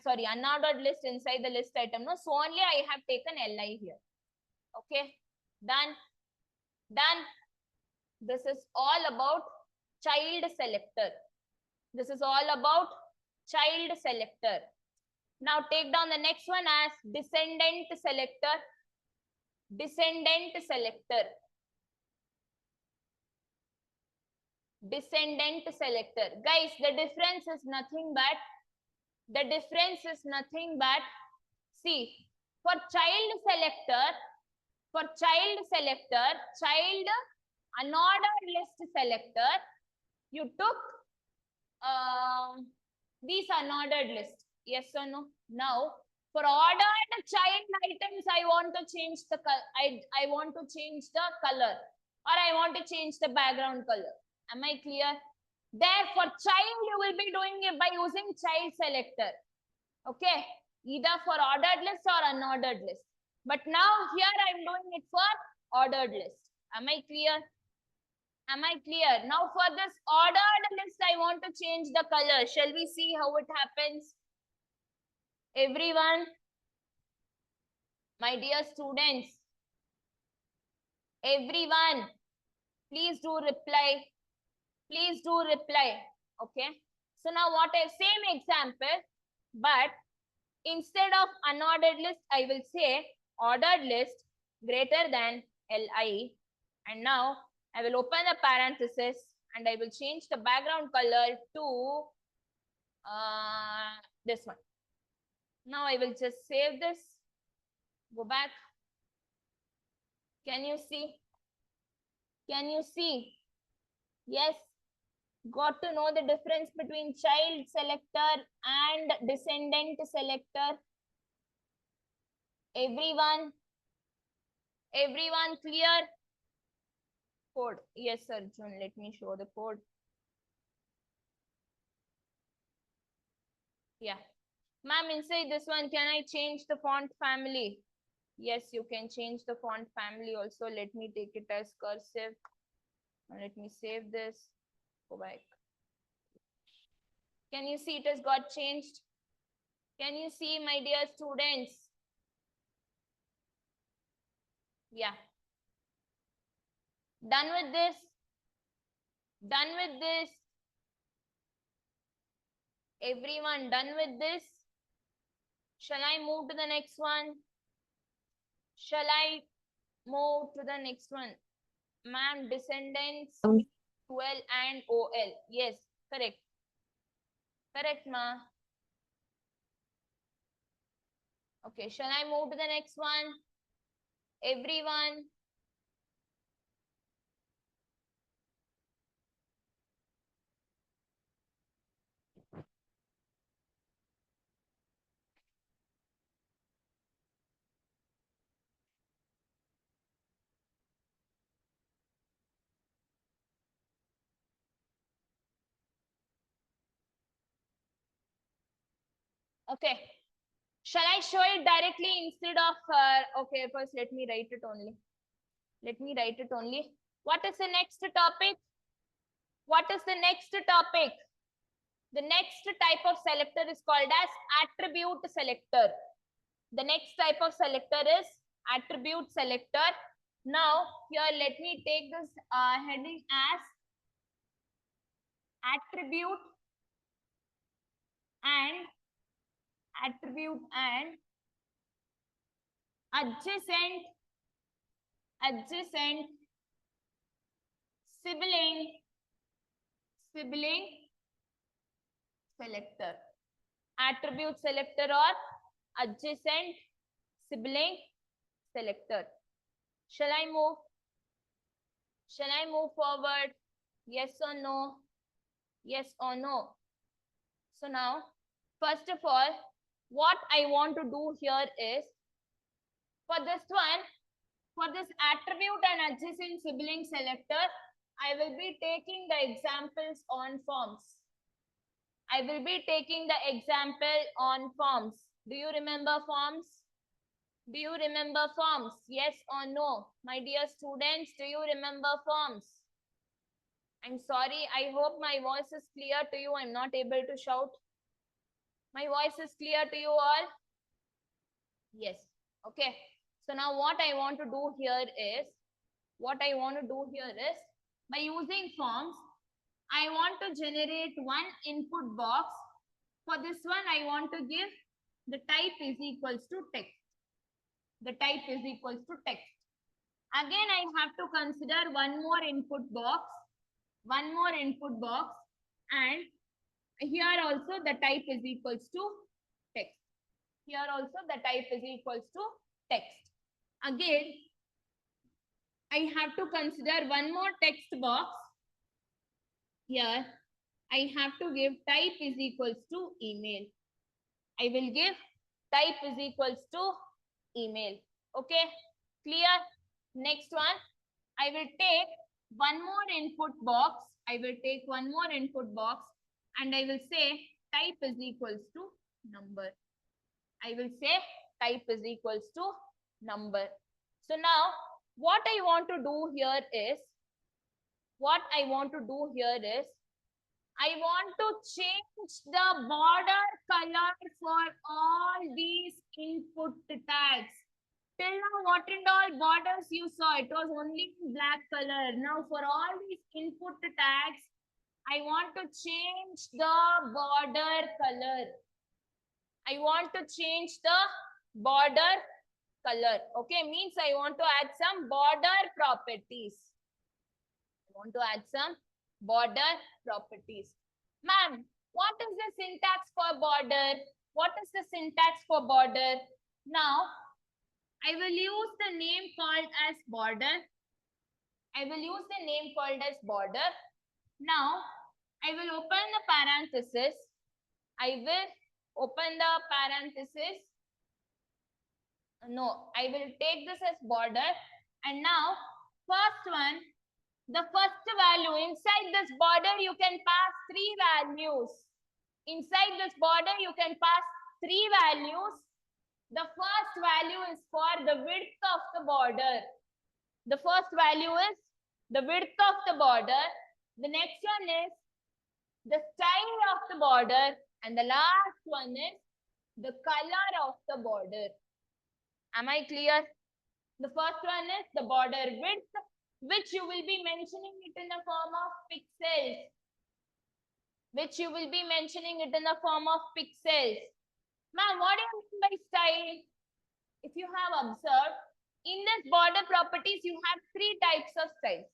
sorry, unordered list inside the list item. No, so only I have taken LI here. Okay, done. Done. This is all about child selector. This is all about child selector. Now take down the next one as descendant selector. Descendant selector. Descendant selector. Guys, the difference is nothing but, see, for child selector, child unordered list selector, you took these unordered list. Yes or no? Now, for ordered child items, I want to change the I want to change the color, or I want to change the background color. Am I clear? There, for child, you will be doing it by using child selector. Okay, either for ordered list or unordered list. But now here I'm doing it for ordered list. Am I clear? Am I clear? Now for this ordered list, I want to change the color. Shall we see how it happens? Everyone, my dear students, everyone, please do reply. Please do reply. Okay. So now what I same example, but instead of unordered list, I will say ordered list greater than LI. And now I will open the parenthesis and I will change the background color to this one. Now I will just save this. Go back. Can you see? Can you see? Yes. Got to know the difference between child selector and descendant selector. Everyone clear? Code. Yes, sir, June. Let me show the code. Yeah. Ma'am, inside this one, can I change the font family? Yes, you can change the font family also. Let me take it as cursive. Let me save this. Go back. Can you see it has got changed? Can you see, my dear students? Yeah. Done with this? Done with this? Everyone done with this? Shall I move to the next one? Shall I move to the next one? Ma'am, descendants, 12 and OL. Yes, correct. Correct, ma. Okay, shall I move to the next one? Everyone. Okay. Shall I show it directly instead of, okay, first let me write it only. Let me write it only. What is the next topic? What is the next topic? The next type of selector is called as attribute selector. The next type of selector is attribute selector. Now here let me take this heading as attribute and adjacent sibling selector. Attribute selector or adjacent sibling selector. Shall I move forward? Yes or no? Yes or no? So now, first of all, what I want to do here is, for this one, for this attribute and adjacent sibling selector, I will be taking the examples on forms. I will be taking the example on forms. Do you remember forms? Do you remember forms? Yes or no? My dear students, do you remember forms? I'm sorry, I hope my voice is clear to you. I'm not able to shout. My voice is clear to you all? Yes. Okay. So now what I want to do here is, by using forms, I want to generate one input box. For this one, I want to give the type is equals to text. The type is equals to text. Again, I have to consider one more input box, and here also the type is equals to text. Here also the type is equals to text. Again, I have to consider one more text box. Here, I have to give type is equals to email. I will give type is equals to email. Okay, clear? Next one, I will take one more input box. And I will say type is equals to number. I will say type is equals to number. So now what I want to do here is, I want to change the border color for all these input tags. Till now, what and all borders you saw, it was only in black color. Now for all these input tags, I want to change the border color. I want to change the border color. Okay, means I want to add some border properties. Ma'am, what is the syntax for border? Now, I will use the name called as border. Now, I will open the parenthesis. No, I will take this as border. And now, first one, the first value, inside this border, you can pass three values. The first value is for the width of the border. The next one is the style of the border. And the last one is the color of the border. Am I clear? The first one is the border width, which you will be mentioning it in the form of pixels. Ma'am, what do you mean by style? If you have observed, in this border properties, you have three types of styles.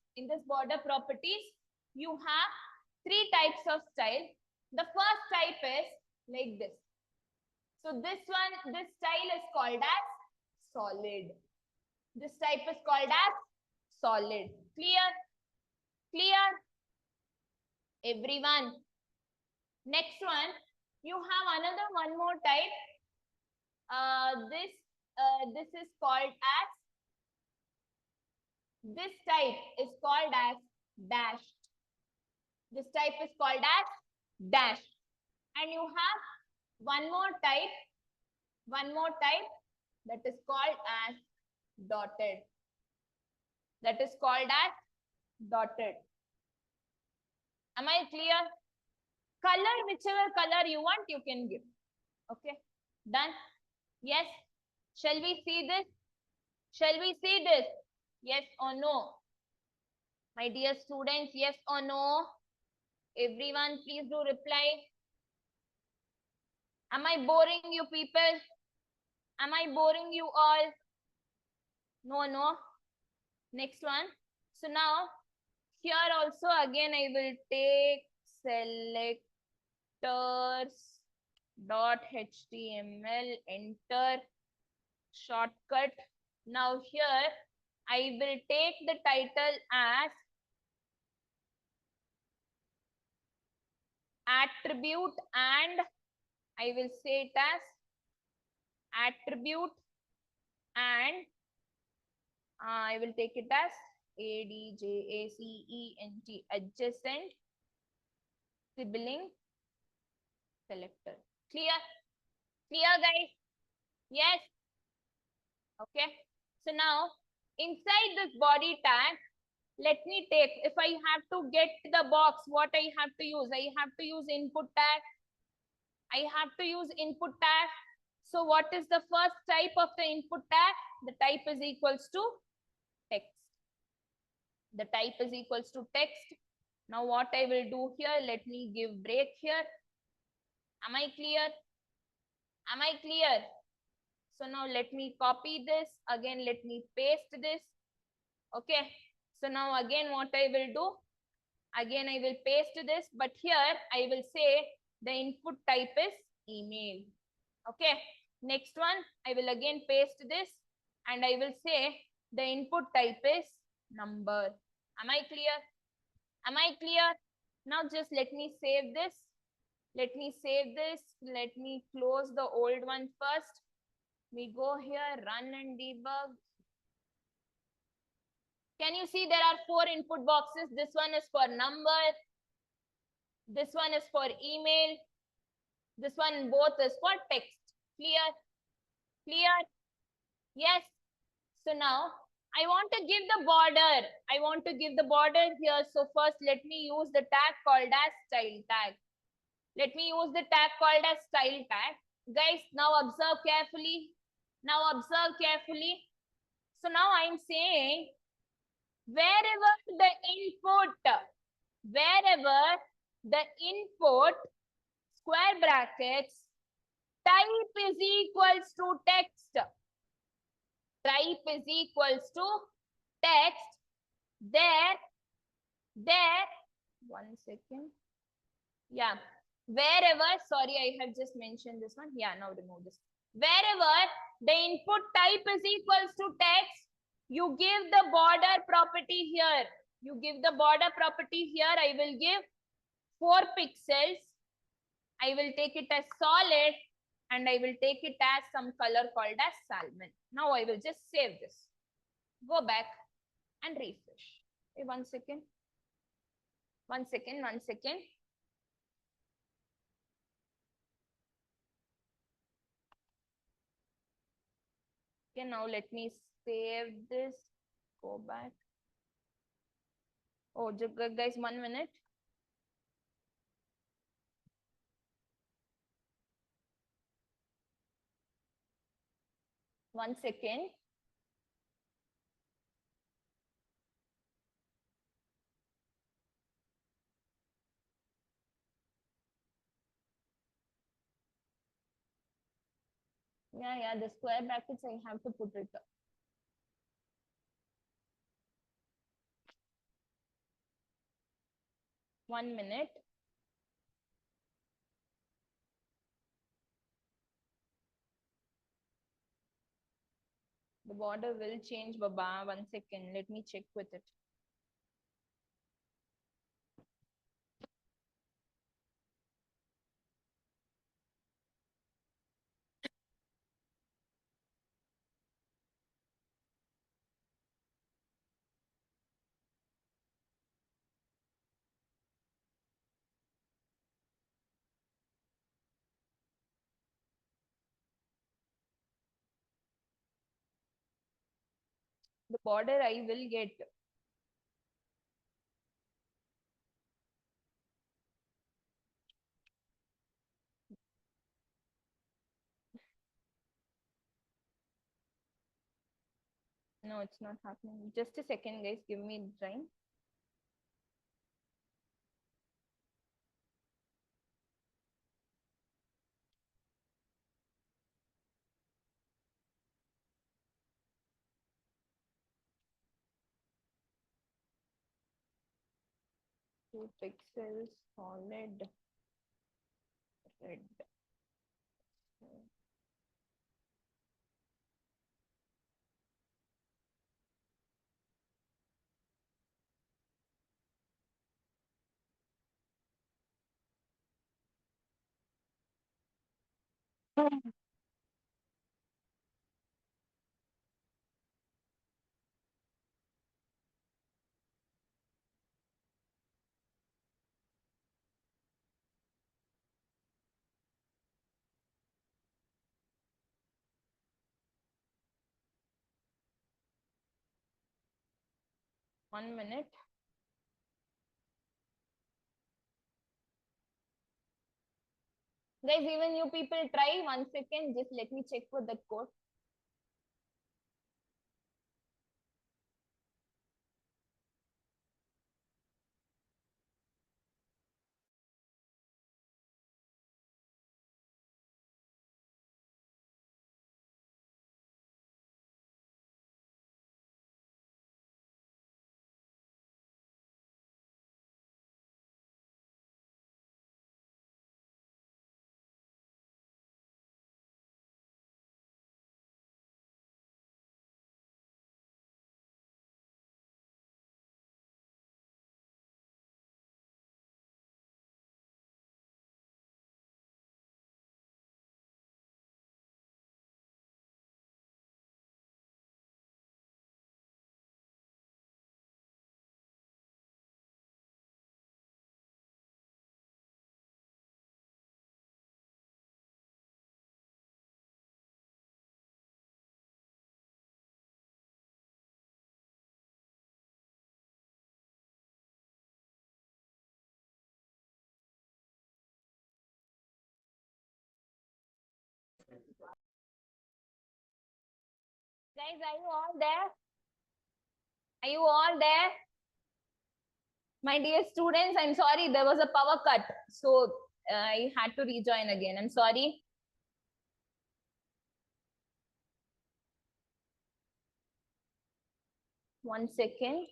The first type is like this. So this style is called as solid. Clear? Everyone. Next one, you have one more type. This is called as, this type is called as dashed. And you have one more type that is called as dotted. Am I clear? Color, whichever color you want, you can give. Okay, done? Yes. Shall we see this? Shall we see this? Yes or no? My dear students, yes or no? Everyone, please do reply. Am I boring you people? Am I boring you all? No, no. Next one. So now, here also again I will take selectors dot html, enter, shortcut. Now here I will take the title as attribute, and I will say it as attribute, and I will take it as adjacent, adjacent sibling selector. Clear? Clear, guys? Yes. Okay. So now inside this body tag, let me take, if I have to get the box, what I have to use? I have to use input tag. I have to use input tag. So what is the first type of the input tag? The type is equals to text. The type is equals to text. Now what I will do here, let me give break here. Am I clear? Am I clear? So now let me copy this. Again, let me paste this. Okay. So now again what I will do, again I will paste this, but here I will say the input type is email. Okay. Next one, I will again paste this and I will say the input type is number. Am I clear? Am I clear? Now just let me save this. Let me save this. Let me close the old one first. We go here, run and debug. Can you see there are 4 input boxes? This one is for number. This one is for email. This one both is for text. Clear? Clear? Yes. So now I want to give the border. I want to give the border here. So first let me use the tag called as style tag. Let me use the tag called as style tag. Guys, now observe carefully. Now observe carefully. So now I'm saying wherever the input square brackets type is equals to text. Type is equals to text. There, 1 second. Yeah. Wherever, sorry, I have just mentioned this one. Yeah, now remove this. Wherever the input type is equals to text, you give the border property here. You give the border property here. I will give 4 pixels. I will take it as solid and I will take it as some color called as salmon. Now I will just save this. Go back and refresh. Okay, 1 second. 1 second, 1 second. Okay, now let me save this. Go back. Oh, guys, 1 minute. One second. Yeah, the square brackets I have to put it. 1 minute. The border will change, Baba. 1 second. Let me check with it. The border I will get. No, it's not happening. Just a second, guys. Give me time. Two pixels, solid, red. 1 minute. Guys, even you people try 1 second. Just let me check for the code. Guys, are you all there? Are you all there? My dear students, I'm sorry, there was a power cut. So I had to rejoin again. I'm sorry. One second.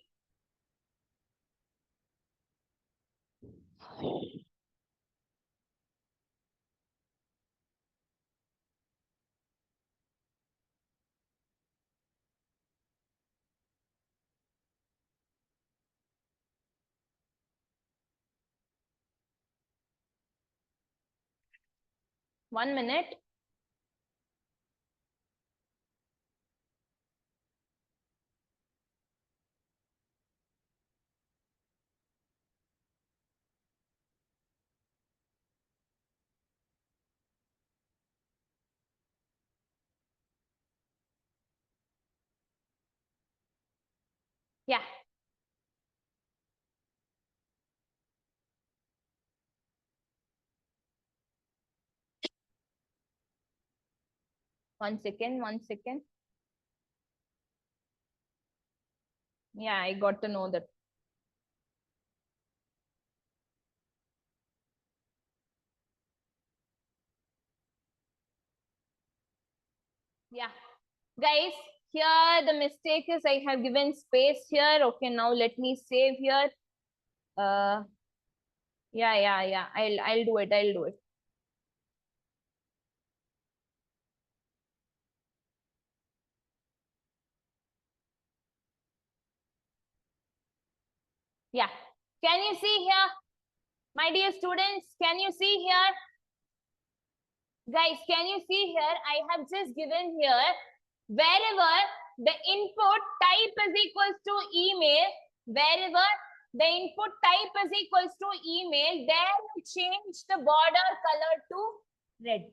One minute. Yeah. One second, 1 second. Yeah, I got to know that. Yeah. Guys, here the mistake is I have given space here. Okay, now let me save here. Yeah. I'll do it. I'll do it. Yeah. Can you see here? My dear students, can you see here? Guys, can you see here? I have just given here wherever the input type is equals to email, wherever the input type is equals to email, there you change the border color to red.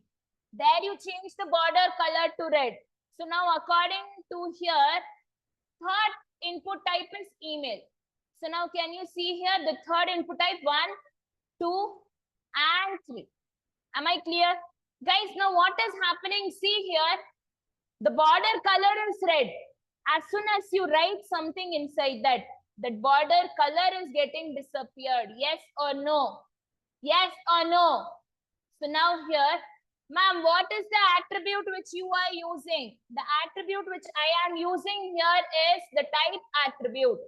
There you change the border color to red. So now according to here, third input type is email. So now can you see here the third input type 1, 2 and 3. Am I clear? Guys, now what is happening? See here, the border color is red. As soon as you write something inside that border color is getting disappeared. Yes or no? Yes or no? So now here, ma'am, what is the attribute which you are using? The attribute which I am using here is the type attribute.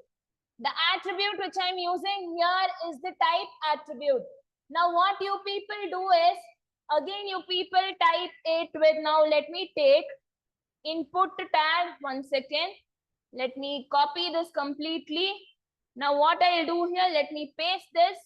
The attribute which I'm using here is the type attribute. Now what you people do is, again you people type it with, now let me take input tag, 1 second. Let me copy this completely. Now what I'll do here, let me paste this.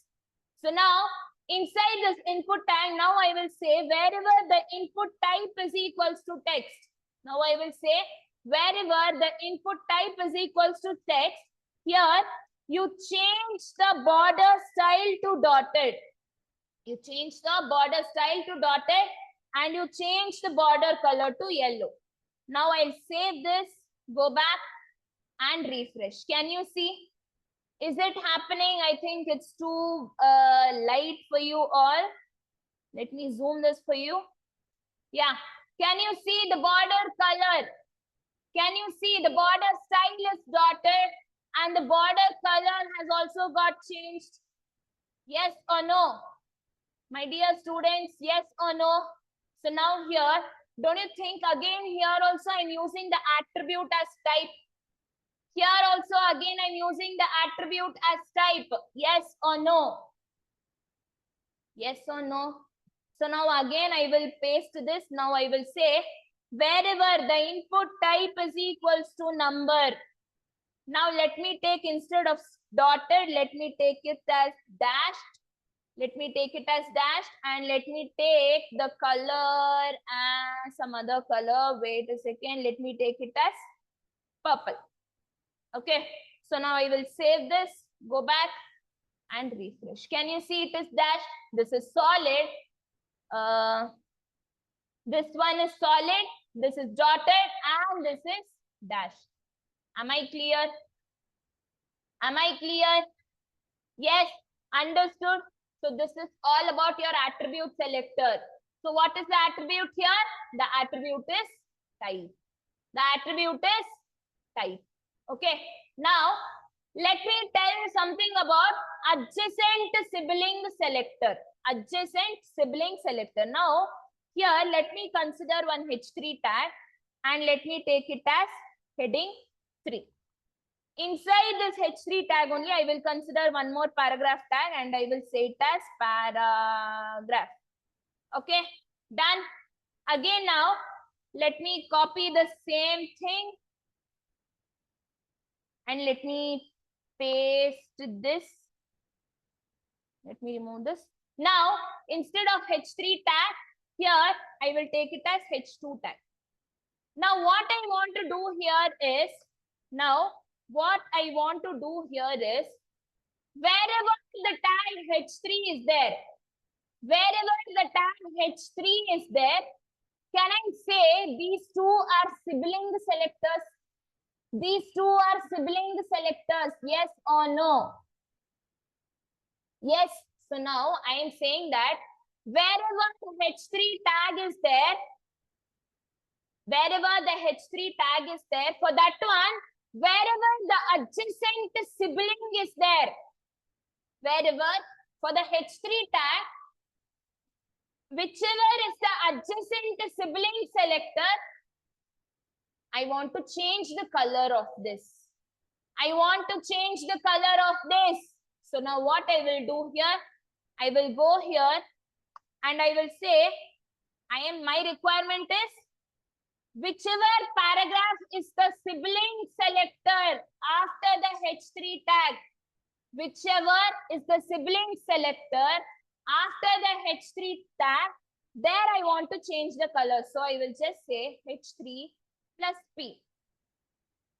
So now inside this input tag, now I will say wherever the input type is equals to text. Now I will say wherever the input type is equals to text, here you change the border style to dotted. You change the border style to dotted and you change the border color to yellow. Now I'll save this, go back and refresh. Can you see? Is it happening? I think it's too light for you all. Let me zoom this for you. Yeah. Can you see the border color? Can you see the border style is dotted and the border color has also got changed? Yes or no? My dear students, yes or no? So now here, don't you think again here also I'm using the attribute as type? Here also again I'm using the attribute as type. Yes or no? Yes or no? So now again I will paste this. Now I will say wherever the input type is equals to number. Now let me take, instead of dotted, let me take it as dashed. Let me take it as dashed and let me take the color as some other color. Wait a second. Let me take it as purple. Okay. So now I will save this, go back and refresh. Can you see it is dashed? This is solid. This one is solid. This is dotted and this is dashed. Am I clear? Am I clear? Yes, understood. So this is all about your attribute selector. So what is the attribute here? The attribute is type. The attribute is type. Okay. Now, let me tell you something about adjacent sibling selector. Adjacent sibling selector. Now, here let me consider one H3 tag and let me take it as heading 3. Inside this H3 tag only, I will consider one more paragraph tag and I will say it as paragraph. Okay, done. Again now, let me copy the same thing and let me paste this. Let me remove this. Now, instead of H3 tag, here I will take it as H2 tag. Now, what I want to do here is, wherever the tag H3 is there, can I say these two are sibling selectors? These two are sibling selectors, yes or no? Yes. So now I am saying that wherever the H3 tag is there, for that one, wherever the adjacent sibling is there, for the H3 tag, whichever is the adjacent sibling selector, I want to change the color of this. So now what I will do here, I will go here and I will say, my requirement is whichever paragraph is the sibling selector after the H3 tag, whichever is the sibling selector after the H3 tag, there I want to change the color. So I will just say H3 plus P.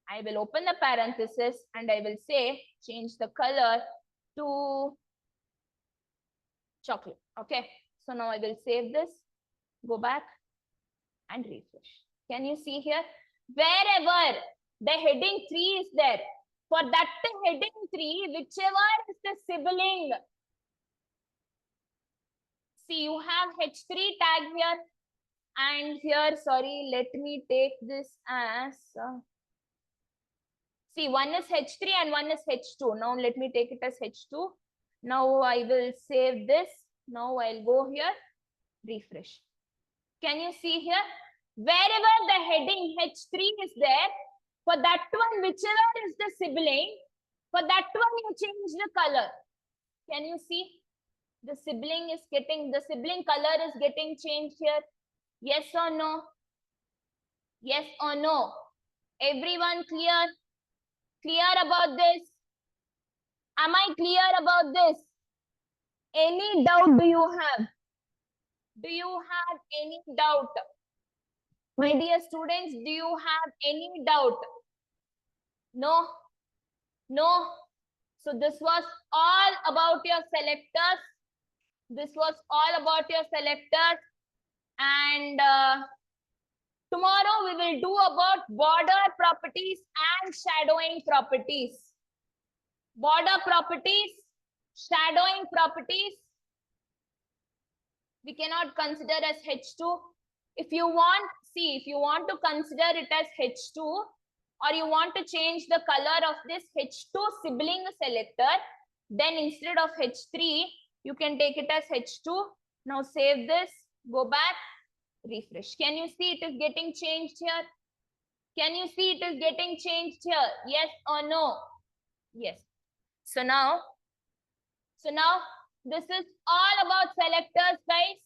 I will open the parenthesis and I will say change the color to chocolate. Okay. So now I will save this, go back and refresh. Can you see here? Wherever the heading 3 is there, for that heading 3, whichever is the sibling. See, you have H3 tag here and here, sorry, let me take this as See, one is H3 and one is H2. Now let me take it as H2. Now I will save this. Now I'll go here, refresh. Can you see here? Wherever the heading H3 is there, for that one, whichever is the sibling, for that one you change the color. Can you see? The sibling color is getting changed here. Yes or no? Yes or no? Everyone clear? Clear about this? Am I clear about this? Any doubt do you have? Do you have any doubt? My dear students, do you have any doubt? No? No? So this was all about your selectors. This was all about your selectors. And tomorrow we will do about border properties and shadowing properties. Border properties, shadowing properties, we cannot consider as H2. If you want to consider it as H2, or you want to change the color of this H2 sibling selector, then instead of H3, you can take it as H2. Now save this, go back, refresh. Can you see it is getting changed here? Can you see it is getting changed here? Yes or no? Yes. So now this is all about selectors, guys.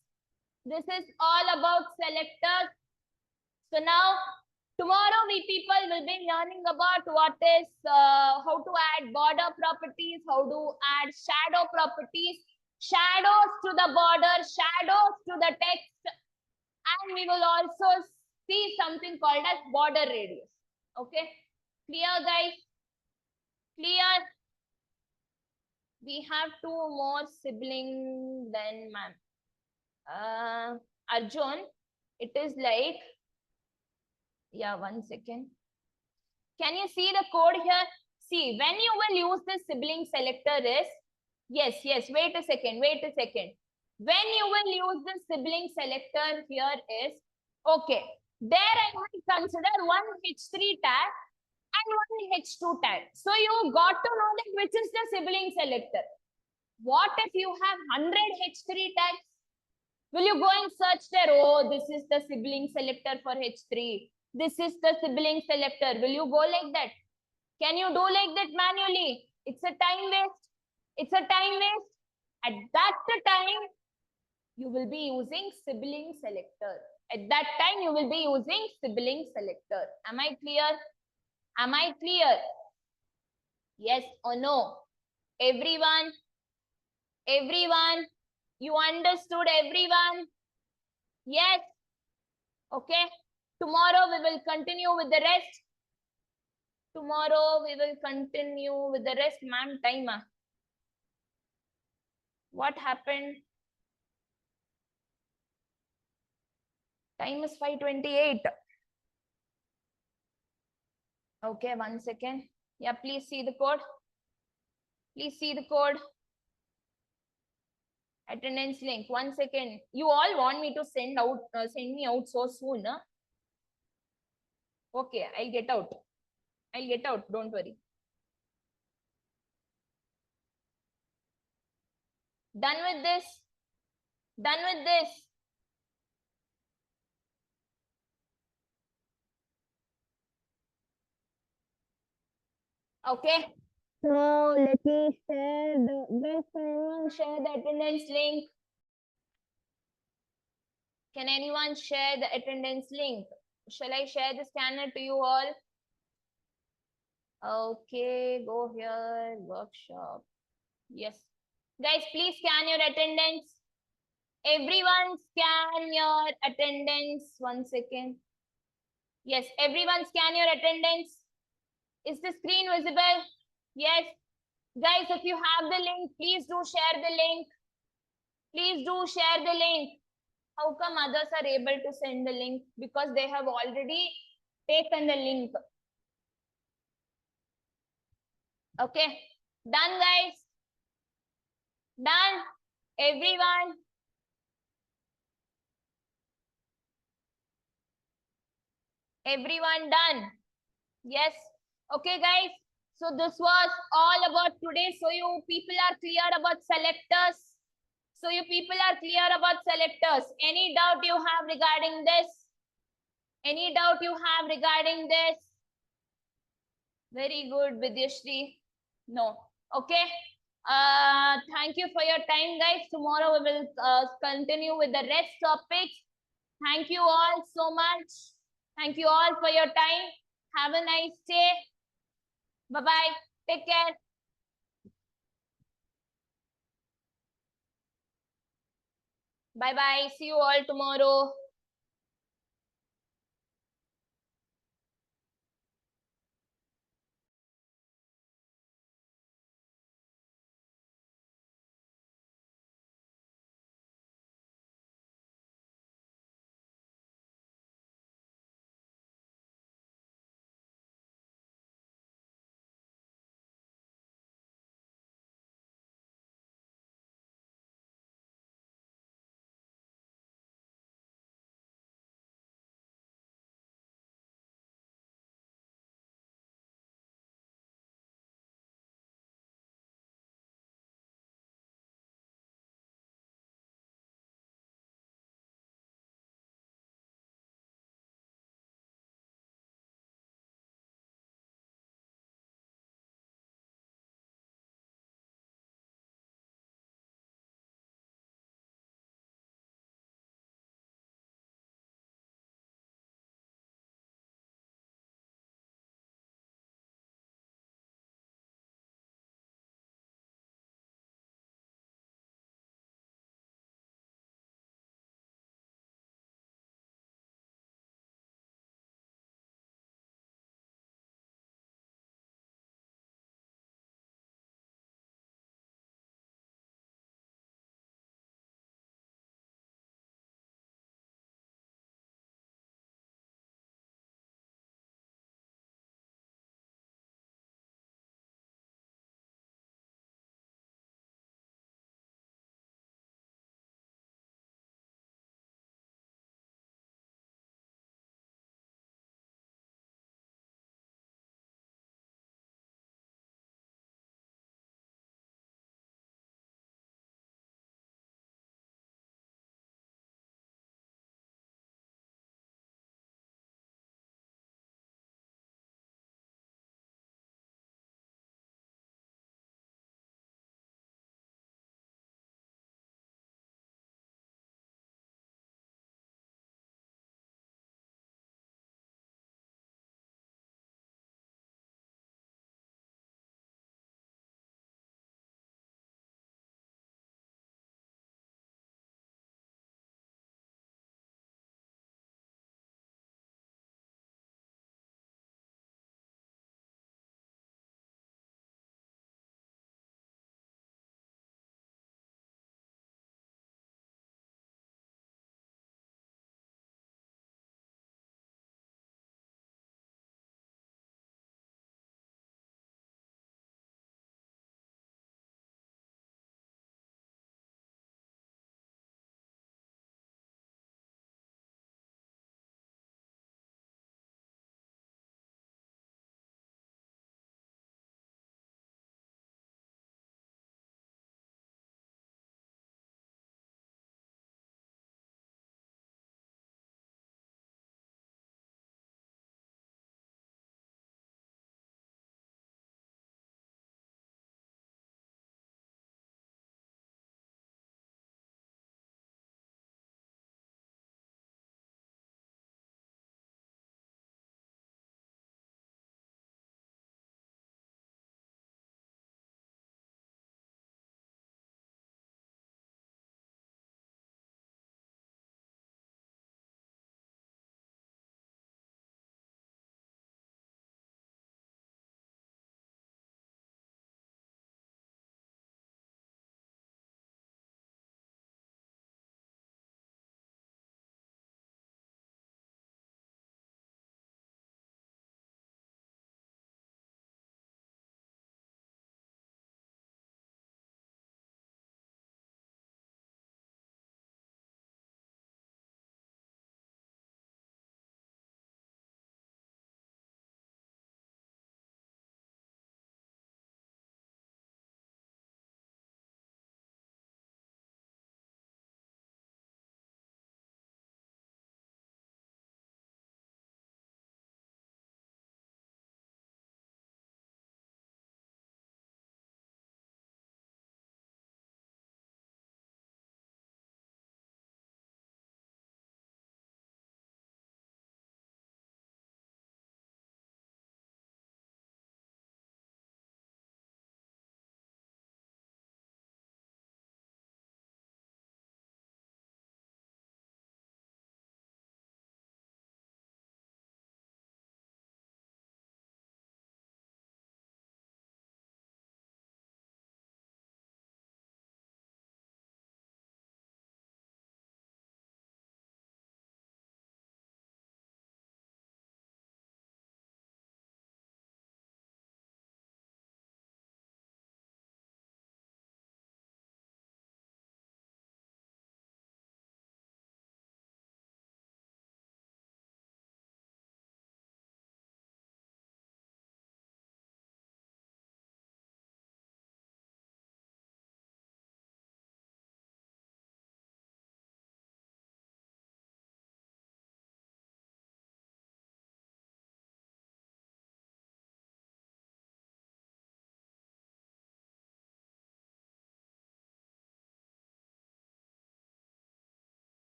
This is all about selectors. So now tomorrow we people will be learning about what is how to add border properties, how to add shadow properties, shadows to the border, shadows to the text, and we will also see something called as border radius. Okay, clear guys? Clear? We have two more siblings than ma'am. Arjun, it is like, yeah, 1 second. Can you see the code here? See, when you will use this sibling selector is, yes, wait a second. When you will use the sibling selector here is, okay, there I will consider one H3 tag and one H2 tag. So you got to know that which is the sibling selector. What if you have 100 H3 tags? Will you go and search there? Oh, this is the sibling selector for H3. This is the sibling selector. Will you go like that? Can you do like that manually? It's a time waste. It's a time waste. At that time, you will be using sibling selector. At that time, you will be using sibling selector. Am I clear? Am I clear? Yes or no? Everyone? Everyone? You understood, everyone? Yes? Okay. Tomorrow we will continue with the rest. Tomorrow we will continue with the rest. Ma'am, time. What happened? Time is 5:28. Okay, 1 second. Yeah, please see the code. Please see the code. Attendance link. 1 second. You all want me to send me out so soon, huh? Okay, I'll get out. I'll get out. Don't worry. Done with this. Done with this. Okay. So let me share the attendance link. Can anyone share the attendance link? Shall I share the scanner to you all? Okay, go here, workshop. Yes. Guys, please scan your attendance. Everyone scan your attendance. 1 second. Yes, everyone scan your attendance. Is the screen visible? Yes. Guys, if you have the link, please do share the link. Please do share the link. How come others are able to send the link? Because they have already taken the link. Okay. Done, guys. Done. Everyone. Everyone done. Yes. Okay, guys. So this was all about today. So you people are clear about selectors. So you people are clear about selectors. Any doubt you have regarding this? Any doubt you have regarding this? Very good, Vidyashri. No. Okay. Thank you for your time, guys. Tomorrow we will continue with the rest topics. Thank you all so much. Thank you all for your time. Have a nice day. Bye-bye. Take care. Bye-bye. See you all tomorrow.